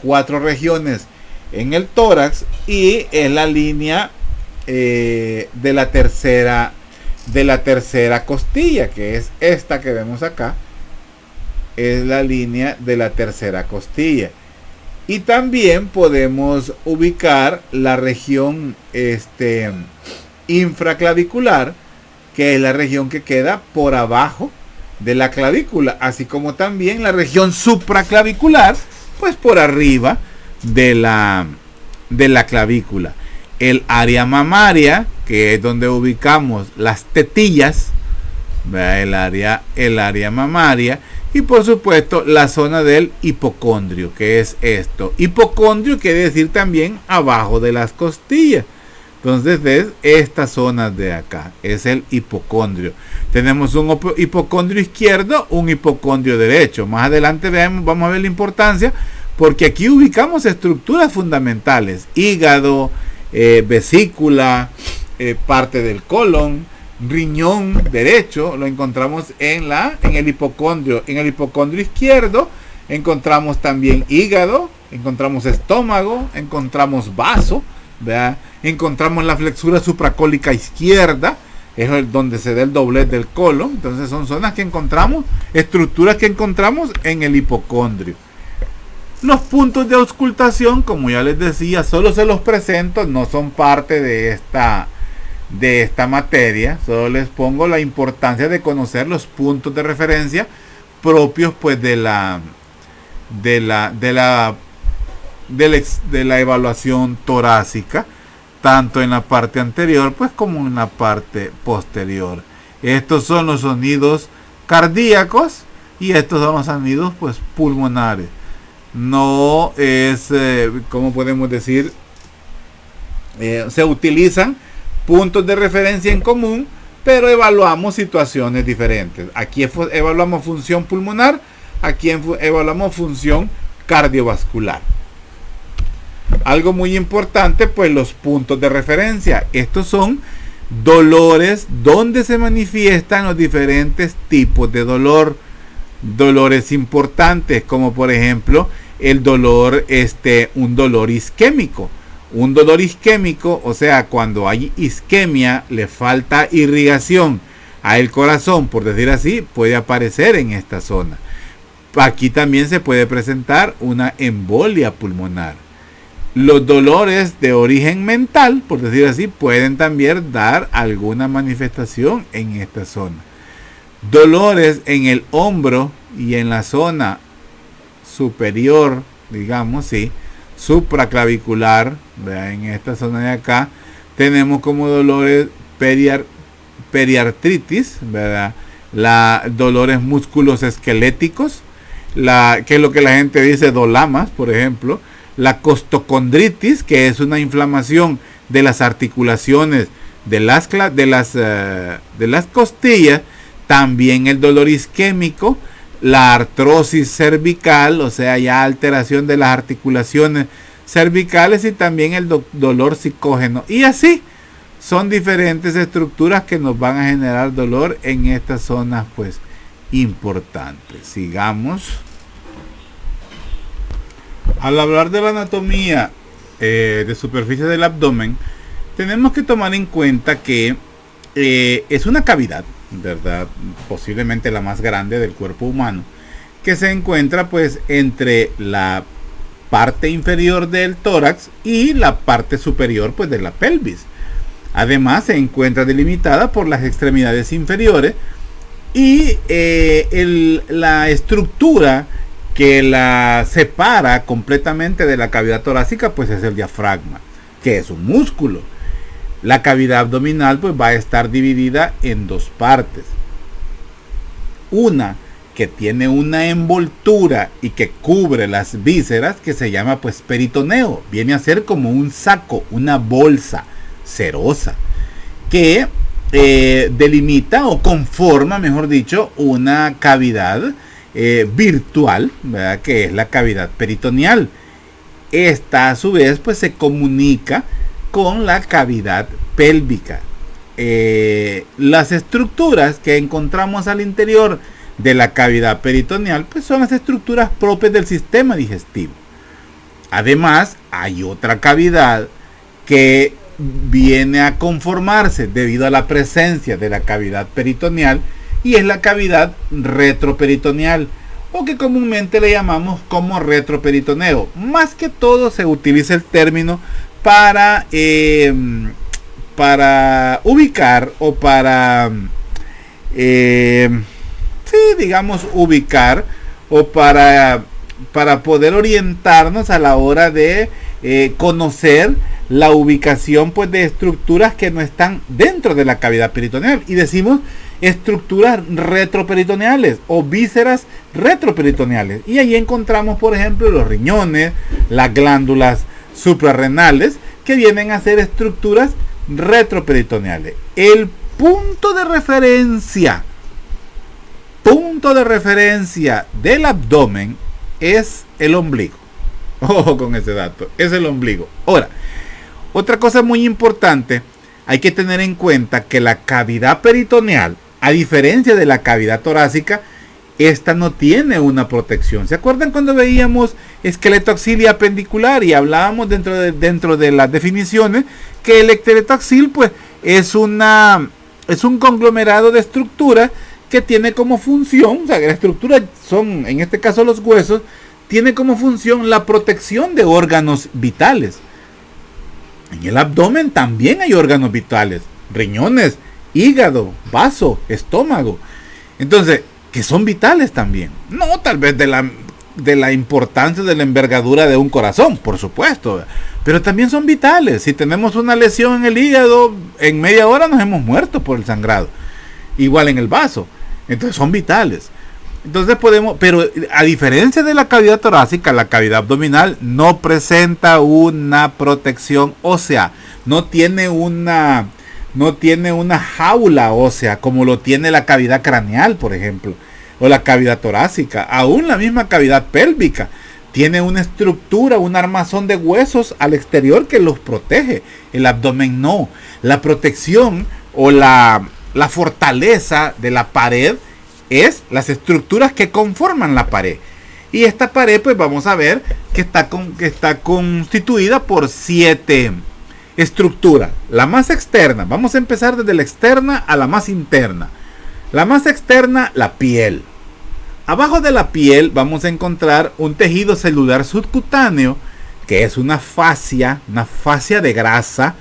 4 regiones en el tórax, y es la línea de la tercera costilla, que es esta que vemos acá. Es la línea de la tercera costilla. Y también podemos ubicar la región infraclavicular, que es la región que queda por abajo de la clavícula, así como también la región supraclavicular, pues por arriba de la clavícula. El área mamaria, que es donde ubicamos las tetillas, el área mamaria, y por supuesto la zona del hipocondrio, que es esto. Hipocondrio quiere decir también abajo de las costillas. Entonces es esta zona de acá, es el hipocondrio. Tenemos un hipocondrio izquierdo, un hipocondrio derecho. Más adelante vamos a ver la importancia, porque aquí ubicamos estructuras fundamentales: hígado, vesícula, parte del colon, riñón derecho. Lo encontramos en el hipocondrio. En el hipocondrio izquierdo encontramos también hígado, encontramos estómago, encontramos vaso, ¿verdad? Encontramos la flexura supracólica izquierda, es donde se da el doblez del colon. Entonces son zonas que encontramos, estructuras que encontramos en el hipocondrio. Los puntos de auscultación, como ya les decía, solo se los presento, no son parte de esta materia. Solo les pongo la importancia de conocer los puntos de referencia propios pues de la evaluación torácica, tanto en la parte anterior pues como en la parte posterior. Estos son los sonidos cardíacos y estos son los sonidos pues pulmonares. No es, como podemos decir, se utilizan puntos de referencia en común, pero evaluamos situaciones diferentes. Aquí evaluamos función pulmonar, aquí evaluamos función cardiovascular. Algo muy importante, pues los puntos de referencia. Estos son dolores donde se manifiestan los diferentes tipos de dolor. Dolores importantes, como por ejemplo el dolor, un dolor isquémico. Un dolor isquémico, o sea, cuando hay isquemia, le falta irrigación al corazón, por decir así, puede aparecer en esta zona. Aquí también se puede presentar una embolia pulmonar. Los dolores de origen mental, por decir así, pueden también dar alguna manifestación en esta zona. Dolores en el hombro y en la zona superior, digamos, sí, supraclavicular, ¿verdad? En esta zona de acá tenemos como dolores periartritis, ¿verdad? Dolores músculos esqueléticos, que es lo que la gente dice dolamas, por ejemplo. La costocondritis, que es una inflamación de las articulaciones de las costillas. También el dolor isquémico, la artrosis cervical, o sea, ya alteración de las articulaciones cervicales, y también el dolor psicógeno. Y así son diferentes estructuras que nos van a generar dolor en estas zonas pues importantes. Sigamos. Al hablar de la anatomía de superficie del abdomen, tenemos que tomar en cuenta que es una cavidad, ¿verdad? Posiblemente la más grande del cuerpo humano, que se encuentra pues entre la parte inferior del tórax y la parte superior pues de la pelvis. Además se encuentra delimitada por las extremidades inferiores, y la estructura que la separa completamente de la cavidad torácica pues es el diafragma, que es un músculo. La cavidad abdominal pues va a estar dividida en dos partes. Una que tiene una envoltura y que cubre las vísceras, que se llama pues peritoneo. Viene a ser como un saco, una bolsa serosa, que delimita o conforma, mejor dicho, una cavidad virtual, ¿verdad? Que es la cavidad peritoneal. Esta a su vez pues se comunica con la cavidad pélvica. Las estructuras que encontramos al interior de la cavidad peritoneal pues son las estructuras propias del sistema digestivo. Además hay otra cavidad que viene a conformarse debido a la presencia de la cavidad peritoneal, y es la cavidad retroperitoneal, o que comúnmente le llamamos como retroperitoneo. Más que todo se utiliza el término para ubicar o para ubicar o para poder orientarnos a la hora de conocer la ubicación pues de estructuras que no están dentro de la cavidad peritoneal, y decimos estructuras retroperitoneales o vísceras retroperitoneales, y ahí encontramos por ejemplo los riñones, las glándulas suprarrenales, que vienen a ser estructuras retroperitoneales. El punto de referencia del abdomen es el ombligo. Ojo con ese dato, es el ombligo. Ahora, otra cosa muy importante, hay que tener en cuenta que la cavidad peritoneal, a diferencia de la cavidad torácica, esta no tiene una protección. ¿Se acuerdan cuando veíamos esqueleto axil y apendicular y hablábamos dentro de las definiciones que el esqueleto axil pues es un conglomerado de estructuras que tiene como función, o sea, que las estructuras son, en este caso los huesos, tiene como función la protección de órganos vitales? En el abdomen también hay órganos vitales, riñones, hígado, vaso, estómago. Entonces, que son vitales también. No tal vez de la importancia de la envergadura de un corazón, por supuesto, pero también son vitales. Si tenemos una lesión en el hígado, en media hora nos hemos muerto por el sangrado. Igual en el vaso. Entonces son vitales. Entonces pero a diferencia de la cavidad torácica, la cavidad abdominal no presenta una protección ósea, no tiene una jaula ósea como lo tiene la cavidad craneal, por ejemplo, o la cavidad torácica. Aún la misma cavidad pélvica tiene una estructura, un armazón de huesos al exterior que los protege. El abdomen no. La protección o la fortaleza de la pared es las estructuras que conforman la pared. Y esta pared pues vamos a ver que está constituida por 7 estructuras. La más externa, vamos a empezar desde la externa a la más interna. La más externa, la piel. Abajo de la piel vamos a encontrar un tejido celular subcutáneo, que es una fascia de grasa.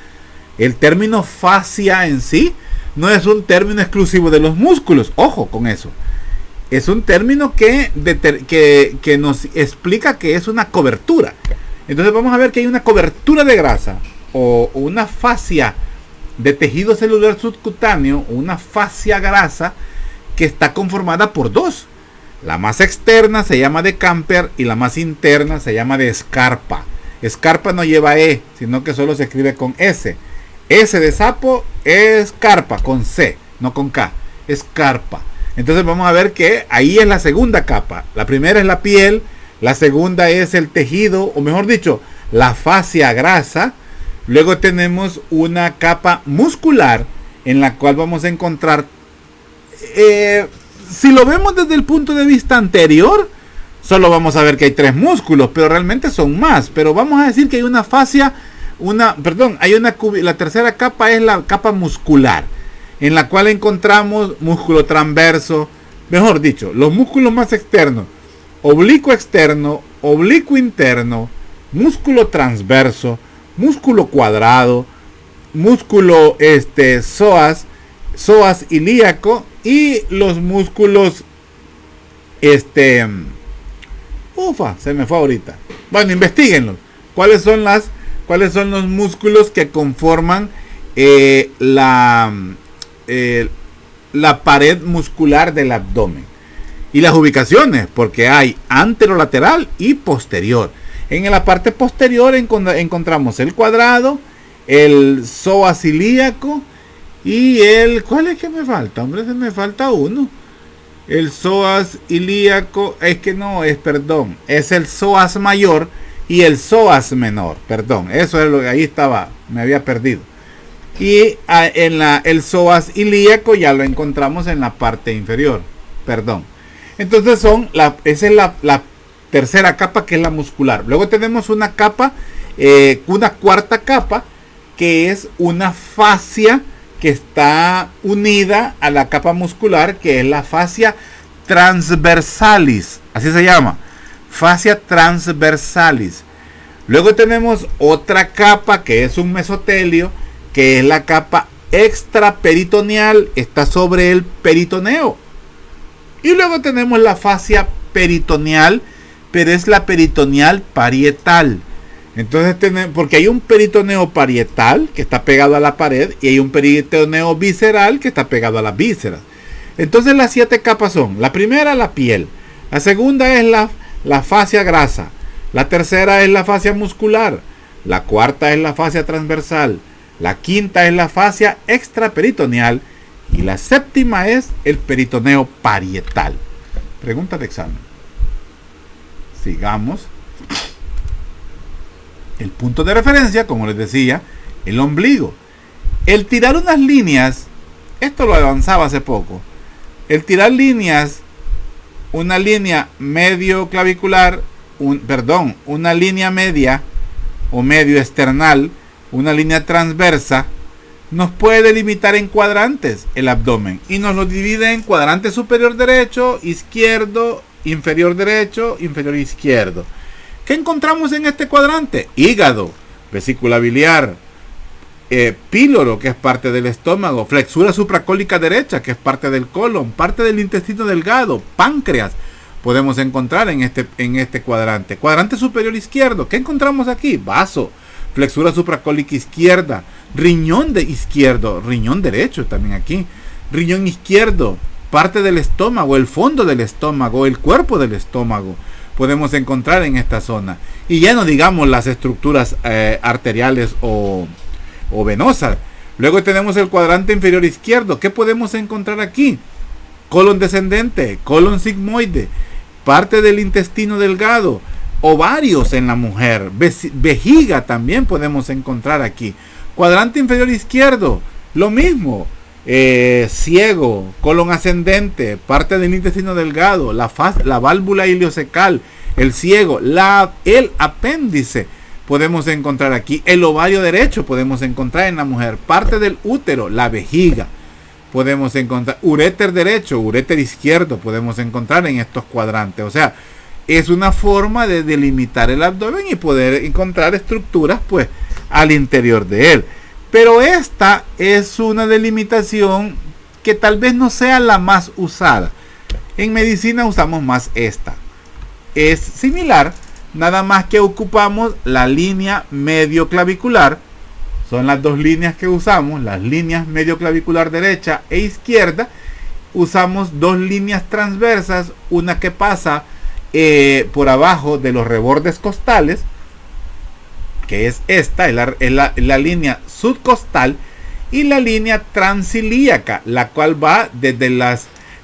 El término fascia en sí no es un término exclusivo de los músculos, ojo con eso. Es un término que nos explica que es una cobertura. Entonces vamos a ver que hay una cobertura de grasa o una fascia de tejido celular subcutáneo, una fascia grasa que está conformada por dos. La más externa se llama de Camper y la más interna se llama de escarpa. Escarpa no lleva E, sino que solo se escribe con S. S de sapo es carpa con C, no con K. Escarpa. Entonces vamos a ver que ahí es la segunda capa. La primera es la piel, la segunda es el tejido, o mejor dicho, la fascia grasa. Luego tenemos una capa muscular en la cual vamos a encontrar, si lo vemos desde el punto de vista anterior, solo vamos a ver que hay 3 músculos, pero realmente son más. Pero vamos a decir que hay una fascia, la tercera capa es la capa muscular, en la cual encontramos músculo transverso, mejor dicho, los músculos más externos, oblicuo externo, oblicuo interno, músculo transverso, músculo cuadrado, músculo psoas ilíaco y los músculos se me fue ahorita. Bueno, investiguenlo. ¿Cuáles son los músculos que conforman la pared muscular del abdomen? Y las ubicaciones, porque hay anterolateral y posterior. En la parte posterior encontramos el cuadrado, el psoas ilíaco y ¿cuál es que me falta? Hombre, se me falta uno. El psoas ilíaco, es el psoas mayor y el psoas menor, perdón, eso es lo que ahí estaba, me había perdido. Y el psoas ilíaco ya lo encontramos en la parte inferior, perdón. Entonces esa es la tercera capa, que es la muscular. Luego tenemos una capa, una cuarta capa, que es una fascia que está unida a la capa muscular, que es la fascia transversalis, así se llama, fascia transversalis. Luego tenemos otra capa que es un mesotelio, que es la capa extraperitoneal, está sobre el peritoneo. Y luego tenemos la fascia peritoneal, pero es la peritoneal parietal. Entonces porque hay un peritoneo parietal que está pegado a la pared y hay un peritoneo visceral que está pegado a las vísceras. Entonces las 7 capas son: la primera, la piel; la segunda es la fascia grasa; la tercera es la fascia muscular; la cuarta es la fascia transversal; la quinta es la fascia extraperitoneal y la séptima es el peritoneo parietal. Pregunta de examen. Sigamos. El punto de referencia, como les decía, el ombligo. El tirar unas líneas, esto lo avanzaba hace poco. El tirar líneas, una línea medio clavicular, una línea media o medio esternal, una línea transversa, nos puede delimitar en cuadrantes el abdomen y nos lo divide en cuadrante superior derecho, izquierdo, inferior derecho, inferior izquierdo. ¿Qué encontramos en este cuadrante? Hígado, vesícula biliar, píloro, que es parte del estómago, flexura supracólica derecha, que es parte del colon, parte del intestino delgado, páncreas, podemos encontrar en este cuadrante. Cuadrante superior izquierdo, ¿qué encontramos aquí? Vaso, flexura supracólica izquierda, riñón izquierdo, riñón derecho también aquí, riñón izquierdo, parte del estómago, el fondo del estómago, el cuerpo del estómago, podemos encontrar en esta zona. Y ya no digamos las estructuras arteriales o venosas. Luego tenemos el cuadrante inferior izquierdo. ¿Qué podemos encontrar aquí? Colon descendente, colon sigmoide, parte del intestino delgado, ovarios en la mujer, vejiga también podemos encontrar aquí. Cuadrante inferior izquierdo, lo mismo. Ciego, colon ascendente, parte del intestino delgado, la válvula ileocecal, el ciego, el apéndice podemos encontrar aquí, el ovario derecho podemos encontrar en la mujer, parte del útero, la vejiga podemos encontrar, uréter derecho, uréter izquierdo podemos encontrar en estos cuadrantes. O sea, es una forma de delimitar el abdomen y poder encontrar estructuras pues al interior de él. Pero esta es una delimitación que tal vez no sea la más usada. En medicina usamos más esta. Es similar, nada más que ocupamos la línea medio clavicular. Son las dos líneas que usamos, las líneas medio clavicular derecha e izquierda. Usamos dos líneas transversas, una que pasa por abajo de los rebordes costales, que es esta, es la línea subcostal, y la línea transilíaca, la cual va desde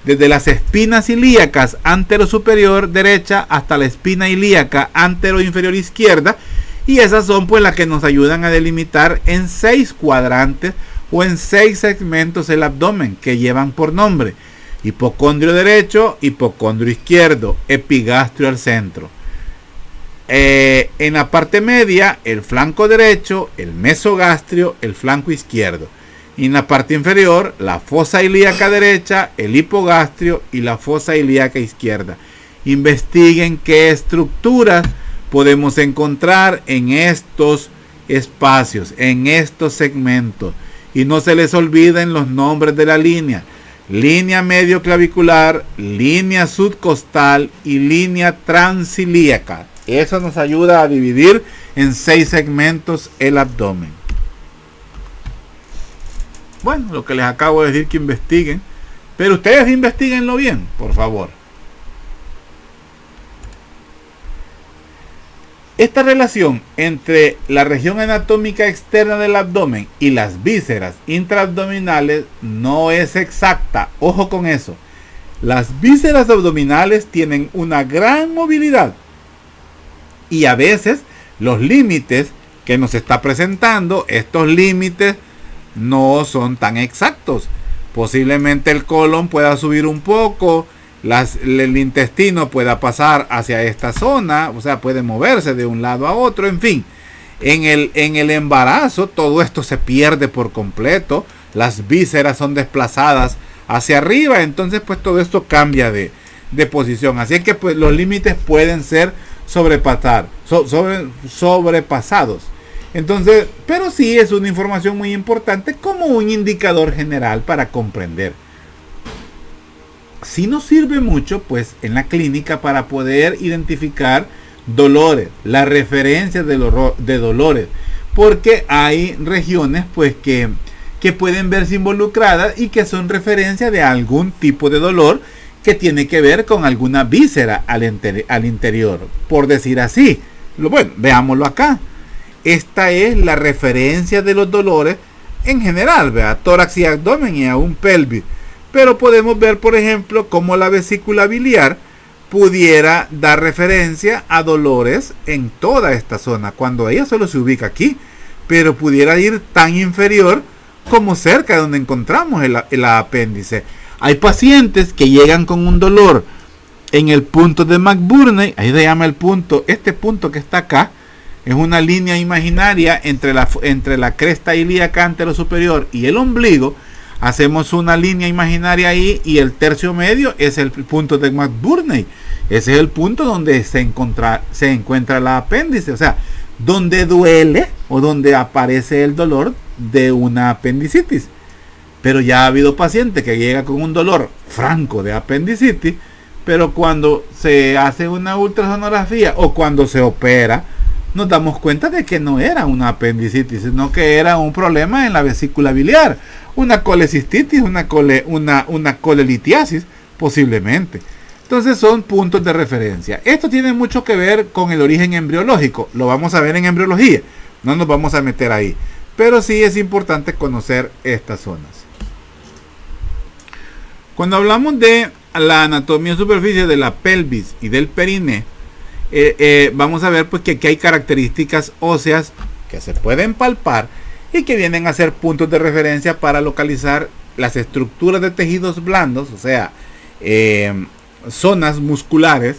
desde las espinas ilíacas antero-superior derecha hasta la espina ilíaca antero-inferior izquierda, y esas son pues las que nos ayudan a delimitar en 6 cuadrantes o en 6 segmentos el abdomen, que llevan por nombre: hipocondrio derecho, hipocondrio izquierdo, epigastrio al centro. En la parte media, el flanco derecho, el mesogastrio, el flanco izquierdo. Y en la parte inferior, la fosa ilíaca derecha, el hipogastrio y la fosa ilíaca izquierda. Investiguen qué estructuras podemos encontrar en estos espacios, en estos segmentos. Y no se les olviden los nombres de la línea: línea medio clavicular, línea subcostal y línea transilíaca. Eso nos ayuda a dividir en 6 segmentos el abdomen. Bueno, lo que les acabo de decir que investiguen, pero ustedes investiguenlo bien, por favor. Esta relación entre la región anatómica externa del abdomen y las vísceras intraabdominales no es exacta. Ojo con eso. Las vísceras abdominales tienen una gran movilidad, y a veces los límites que nos está presentando, estos límites no son tan exactos. Posiblemente el colon pueda subir un poco, el intestino pueda pasar hacia esta zona, o sea, puede moverse de un lado a otro, en fin. En el embarazo todo esto se pierde por completo, las vísceras son desplazadas hacia arriba, entonces pues todo esto cambia de posición. Así es que pues los límites pueden ser sobrepasados. Entonces, pero sí es una información muy importante como un indicador general para comprender. Sí nos sirve mucho pues en la clínica para poder identificar dolores, la referencia de dolores, porque hay regiones pues que pueden verse involucradas y que son referencia de algún tipo de dolor que tiene que ver con alguna víscera al interior, por decir así. Bueno, veámoslo acá. Esta es la referencia de los dolores en general, ¿verdad? Tórax y abdomen y aún pelvis. Pero podemos ver, por ejemplo, cómo la vesícula biliar pudiera dar referencia a dolores en toda esta zona, cuando ella solo se ubica aquí, pero pudiera ir tan inferior como cerca de donde encontramos el apéndice. Hay pacientes que llegan con un dolor en el punto de McBurney, ahí se llama el punto, este punto que está acá, es una línea imaginaria entre la cresta ilíaca antero superior y el ombligo. Hacemos una línea imaginaria ahí y el tercio medio es el punto de McBurney. Ese es el punto donde se encuentra el apéndice, o sea, donde duele o donde aparece el dolor de una apendicitis. Pero ya ha habido paciente que llega con un dolor franco de apendicitis, pero cuando se hace una ultrasonografía o cuando se opera, nos damos cuenta de que no era una apendicitis, sino que era un problema en la vesícula biliar, una colecistitis, una colelitiasis posiblemente. Entonces son puntos de referencia. Esto tiene mucho que ver con el origen embriológico, lo vamos a ver en embriología, no nos vamos a meter ahí, pero sí es importante conocer estas zonas. Cuando hablamos de la anatomía en superficie de la pelvis y del periné, vamos a ver pues que aquí hay características óseas que se pueden palpar y que vienen a ser puntos de referencia para localizar las estructuras de tejidos blandos, o sea, zonas musculares,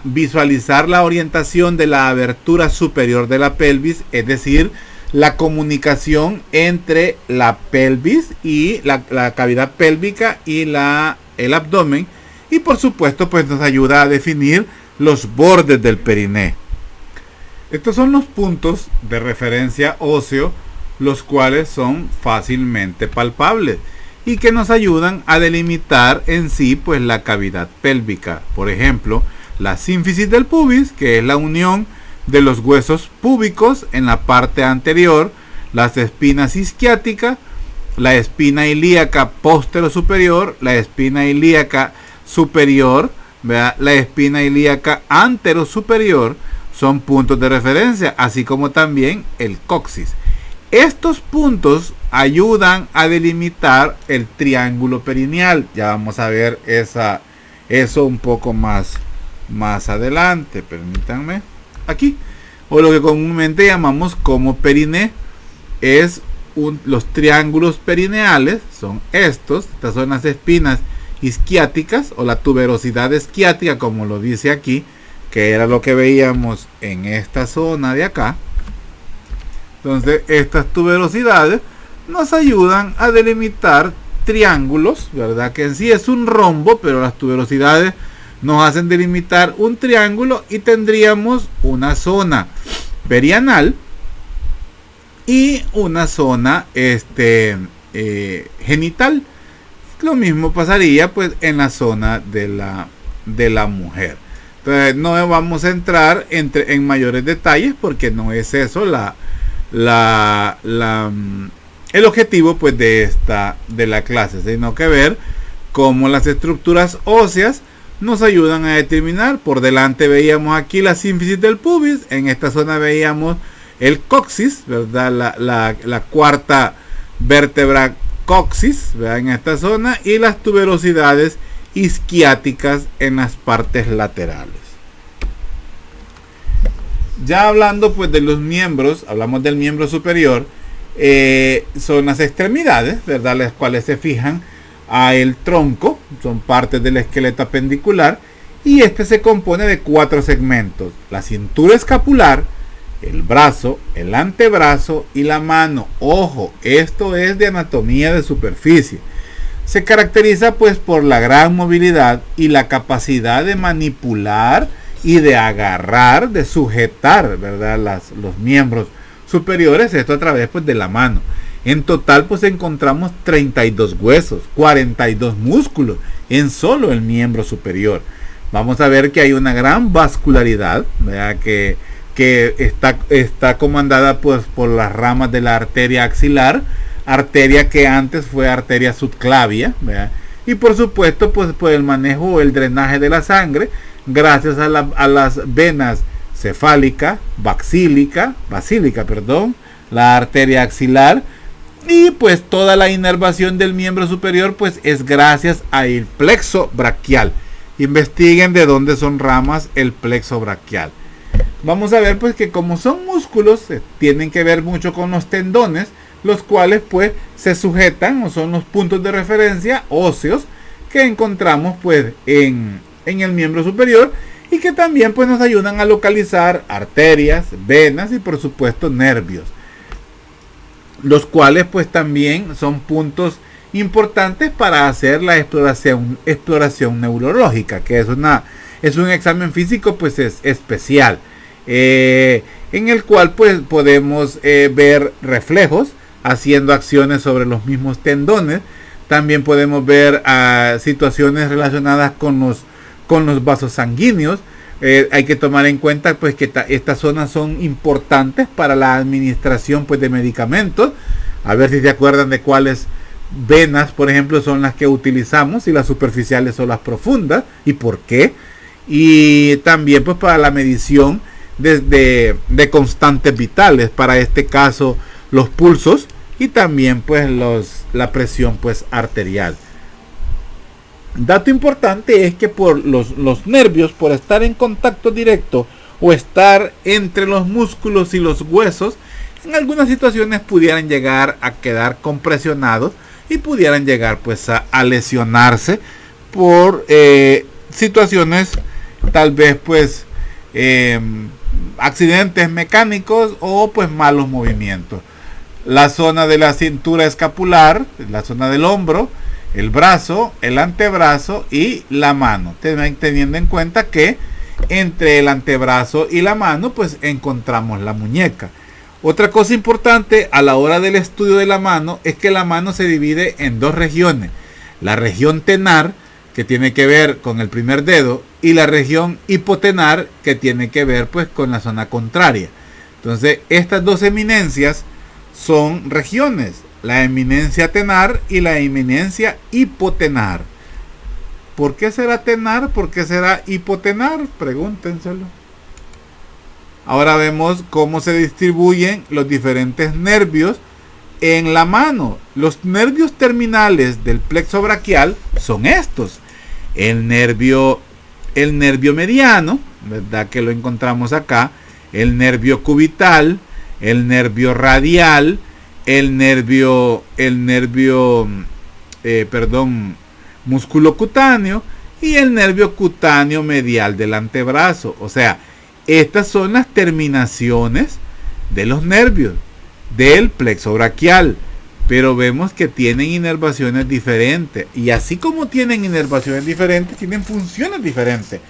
visualizar la orientación de la abertura superior de la pelvis, es decir, la comunicación entre la pelvis y la cavidad pélvica y el abdomen, y por supuesto pues nos ayuda a definir los bordes del periné. Estos son los puntos de referencia óseo, los cuales son fácilmente palpables y que nos ayudan a delimitar en sí pues la cavidad pélvica. Por ejemplo, la sínfisis del pubis, que es la unión de los huesos púbicos en la parte anterior, las espinas isquiáticas, la espina ilíaca postero superior, la espina ilíaca superior, ¿verdad? La espina ilíaca antero superior, son puntos de referencia, así como también el coxis. Estos puntos ayudan a delimitar el triángulo perineal. Ya vamos a ver eso un poco más adelante. Permítanme. Aquí, o lo que comúnmente llamamos como periné, es los triángulos perineales, son estas son las espinas isquiáticas o la tuberosidad esquiática, como lo dice aquí, que era lo que veíamos en esta zona de acá. Entonces estas tuberosidades nos ayudan a delimitar triángulos, ¿verdad? Que en sí es un rombo, pero las tuberosidades nos hacen delimitar un triángulo y tendríamos una zona perianal y una zona genital. Lo mismo pasaría pues en la zona de la mujer. Entonces no vamos a entrar en mayores detalles porque no es eso el objetivo pues de la clase, sino que ver cómo las estructuras óseas nos ayudan a determinar. Por delante veíamos aquí la sínfisis del pubis, en esta zona veíamos el coxis, ¿verdad? La cuarta vértebra coxis, ¿verdad? En esta zona, y las tuberosidades isquiáticas en las partes laterales. Ya hablando pues de los miembros, hablamos del miembro superior, son las extremidades, ¿verdad? Las cuales se fijan a el tronco, son partes del esqueleto apendicular, y este se compone de 4 segmentos: la cintura escapular, el brazo, el antebrazo y la mano. Ojo, esto es de anatomía de superficie. Se caracteriza pues por la gran movilidad y la capacidad de manipular y de agarrar, de sujetar, ¿verdad? Los miembros superiores, esto a través pues de la mano. En total pues encontramos 32 huesos, 42 músculos en solo el miembro superior. Vamos a ver que hay una gran vascularidad, ¿verdad? Que está comandada pues por las ramas de la arteria axilar, arteria que antes fue arteria subclavia, ¿verdad? Y por supuesto pues por el manejo o el drenaje de la sangre gracias a las venas cefálica, basílica, la arteria axilar, y pues toda la inervación del miembro superior pues es gracias al plexo braquial. Investiguen de dónde son ramas el plexo braquial. Vamos a ver pues que como son músculos, tienen que ver mucho con los tendones, los cuales pues se sujetan o son los puntos de referencia óseos que encontramos pues en el miembro superior, y que también pues nos ayudan a localizar arterias, venas y por supuesto nervios, los cuales pues también son puntos importantes para hacer la exploración neurológica, que es un examen físico pues es especial, en el cual pues podemos ver reflejos haciendo acciones sobre los mismos tendones. También podemos ver situaciones relacionadas con los vasos sanguíneos. Hay que tomar en cuenta pues que estas zonas son importantes para la administración pues de medicamentos. A ver si se acuerdan de cuáles venas, por ejemplo, son las que utilizamos, y las superficiales son las profundas, y por qué. Y también pues para la medición de constantes vitales, para este caso los pulsos, y también pues la presión pues arterial. Dato importante es que por los nervios, por estar en contacto directo o estar entre los músculos y los huesos, en algunas situaciones pudieran llegar a quedar compresionados y pudieran llegar pues a lesionarse por situaciones tal vez pues accidentes mecánicos o pues malos movimientos. La zona de la cintura escapular, la zona del hombro, el brazo, el antebrazo y la mano, teniendo en cuenta que entre el antebrazo y la mano pues encontramos la muñeca. Otra cosa importante a la hora del estudio de la mano es que la mano se divide en dos regiones: la región tenar, que tiene que ver con el primer dedo, y la región hipotenar, que tiene que ver pues con la zona contraria. Entonces estas dos eminencias son regiones: la eminencia tenar y la eminencia hipotenar. ¿Por qué será tenar? ¿Por qué será hipotenar? Pregúntenselo. Ahora vemos cómo se distribuyen los diferentes nervios en la mano. Los nervios terminales del plexo braquial son estos. El nervio mediano, ¿verdad? Que lo encontramos acá. El nervio cubital, el nervio radial, el nervio músculo cutáneo y el nervio cutáneo medial del antebrazo. O sea, estas son las terminaciones de los nervios del plexo braquial, pero vemos que tienen inervaciones diferentes, y así como tienen inervaciones diferentes, tienen funciones diferentes.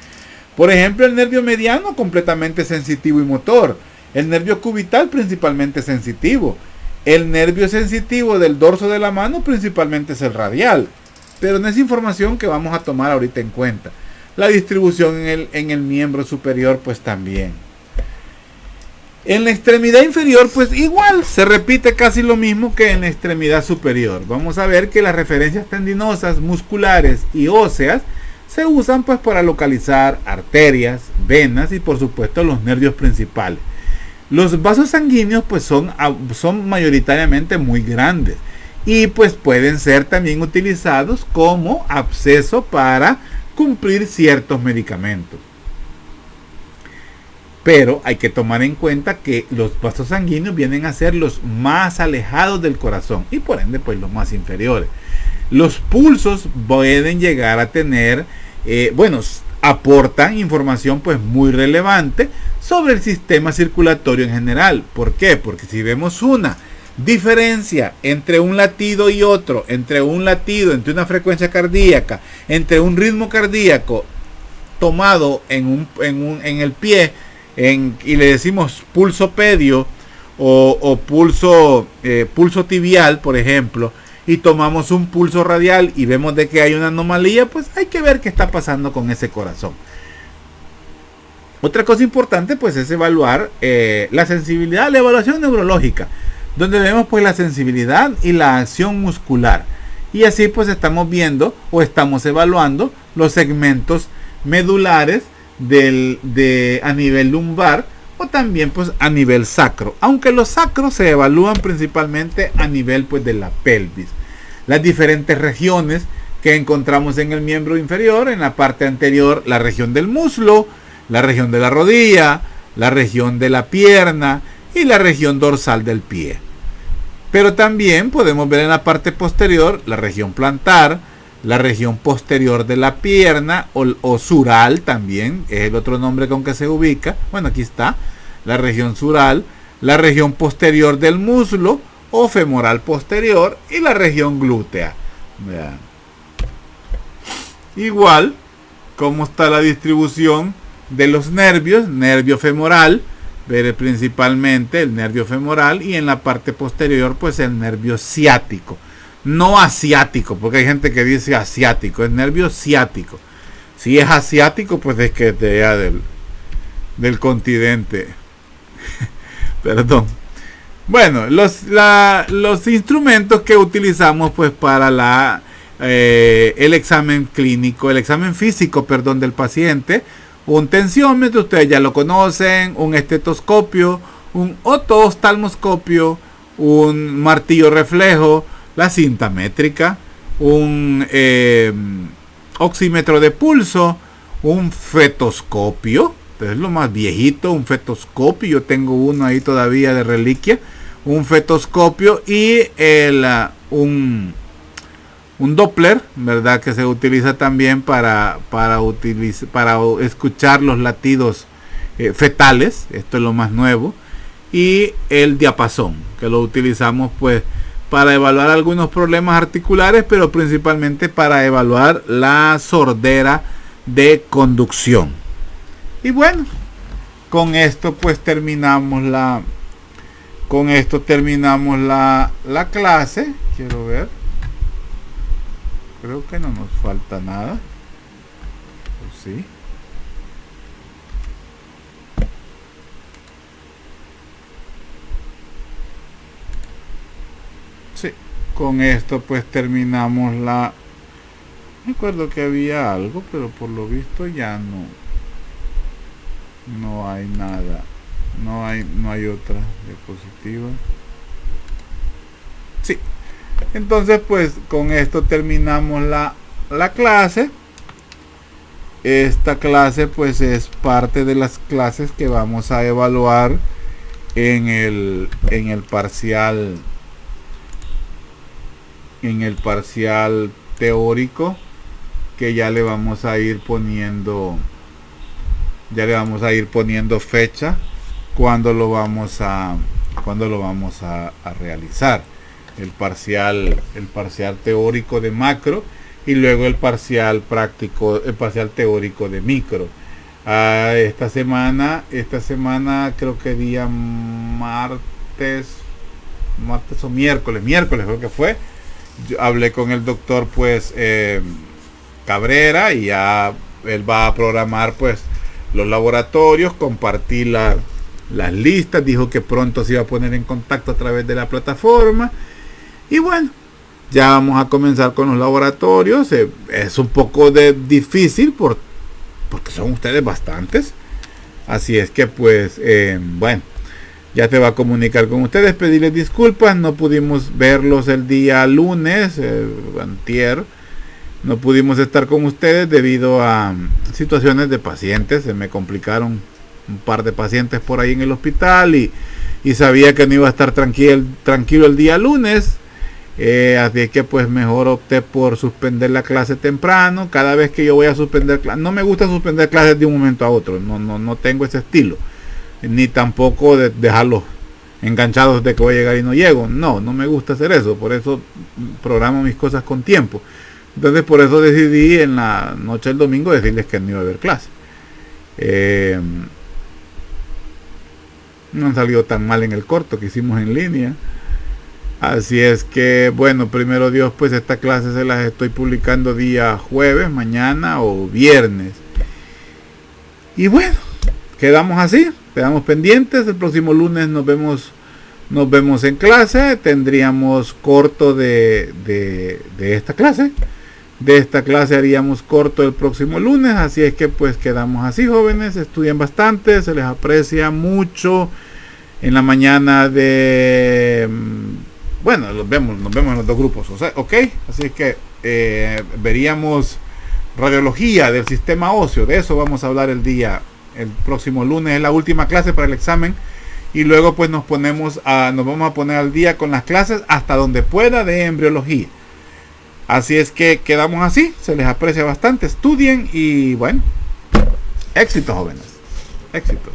Por ejemplo, el nervio mediano completamente sensitivo y motor, el nervio cubital principalmente sensitivo, el nervio sensitivo del dorso de la mano principalmente es el radial, pero no es información que vamos a tomar ahorita en cuenta. La distribución en el miembro superior pues también. En la extremidad inferior pues igual se repite casi lo mismo que en la extremidad superior. Vamos a ver que las referencias tendinosas, musculares y óseas se usan pues para localizar arterias, venas y por supuesto los nervios principales. Los vasos sanguíneos pues son mayoritariamente muy grandes y pues pueden ser también utilizados como absceso para cumplir ciertos medicamentos. Pero hay que tomar en cuenta que los vasos sanguíneos vienen a ser los más alejados del corazón y por ende pues los más inferiores. Los pulsos pueden llegar a tener, aportan información pues muy relevante sobre el sistema circulatorio en general. ¿Por qué? Porque si vemos una diferencia entre un latido y otro, entre una frecuencia cardíaca, entre un ritmo cardíaco tomado en el pie, y le decimos pulso pedio o pulso tibial, por ejemplo, y tomamos un pulso radial y vemos de que hay una anomalía, pues hay que ver qué está pasando con ese corazón. Otra cosa importante pues es evaluar la sensibilidad, la evaluación neurológica, donde vemos pues la sensibilidad y la acción muscular, y así pues estamos viendo o estamos evaluando los segmentos medulares a nivel lumbar o también pues a nivel sacro, aunque los sacros se evalúan principalmente a nivel pues de la pelvis. Las diferentes regiones que encontramos en el miembro inferior: en la parte anterior la región del muslo, la región de la rodilla, la región de la pierna y la región dorsal del pie. Pero también podemos ver en la parte posterior la región plantar, la región posterior de la pierna o sural, también es el otro nombre con que se ubica. Bueno, aquí está la región sural, la región posterior del muslo o femoral posterior y la región glútea. Vean. Igual cómo está la distribución de los nervios: nervio femoral, ver principalmente el nervio femoral, y en la parte posterior pues el nervio ciático. No asiático, porque hay gente que dice asiático, es nervio ciático. Si es asiático, pues es que de allá del continente. Perdón. Bueno, los instrumentos que utilizamos pues para el examen clínico, el examen físico, perdón, del paciente: un tensiómetro, ustedes ya lo conocen, un estetoscopio, un otoftalmoscopio, un martillo reflejo, la cinta métrica, un oxímetro de pulso, un fetoscopio, es lo más viejito, un fetoscopio, yo tengo uno ahí todavía de reliquia, un fetoscopio y un Doppler, ¿verdad? Que se utiliza también para escuchar los latidos fetales, esto es lo más nuevo, y el diapasón, que lo utilizamos pues para evaluar algunos problemas articulares, pero principalmente para evaluar la sordera de conducción. Y bueno, con esto pues terminamos la clase. Quiero ver, creo que no nos falta nada, ¿o sí? Sí, con esto pues terminamos me acuerdo que había algo, pero por lo visto ya no hay nada, no hay otra diapositiva. Sí. Entonces, pues con esto terminamos la clase. Esta clase pues es parte de las clases que vamos a evaluar en el parcial teórico, que ya le vamos a ir poniendo fecha cuando lo vamos a realizar, el parcial teórico de macro y luego el parcial teórico de micro. Esta semana creo que día martes o miércoles creo que fue, yo hablé con el doctor pues Cabrera, y ya él va a programar pues los laboratorios, compartir las listas, dijo que pronto se iba a poner en contacto a través de la plataforma, y bueno, ya vamos a comenzar con los laboratorios. Es un poco difícil porque son ustedes bastantes, así es que pues bueno, ya te va a comunicar con ustedes, pedirles disculpas, no pudimos verlos el día lunes, antier, no pudimos estar con ustedes debido a situaciones de pacientes. Se me complicaron un par de pacientes por ahí en el hospital, y sabía que no iba a estar tranquilo el día lunes, así que pues mejor opté por suspender la clase temprano. Cada vez que yo voy a suspender clases, no me gusta suspender clases de un momento a otro, no tengo ese estilo, ni tampoco de dejarlos enganchados de que voy a llegar y no llego. No me gusta hacer eso, por eso programo mis cosas con tiempo. Entonces por eso decidí en la noche del domingo decirles que no iba a haber clase. No han salido tan mal en el corto que hicimos en línea. Así es que bueno, primero Dios, pues esta clase se las estoy publicando día jueves, mañana o viernes. Y bueno, quedamos así, quedamos pendientes. El próximo lunes nos vemos en clase. Tendríamos corto de esta clase. De esta clase haríamos corto el próximo lunes. Así es que pues quedamos así, jóvenes. Estudien bastante, se les aprecia mucho. En la mañana bueno, nos vemos en los dos grupos, ok. Así es que veríamos radiología del sistema óseo. De eso vamos a hablar el próximo lunes. Es la última clase para el examen, y luego pues nos vamos a poner al día con las clases hasta donde pueda de embriología. Así es que quedamos así, se les aprecia bastante, estudien y bueno, éxitos, jóvenes, éxitos.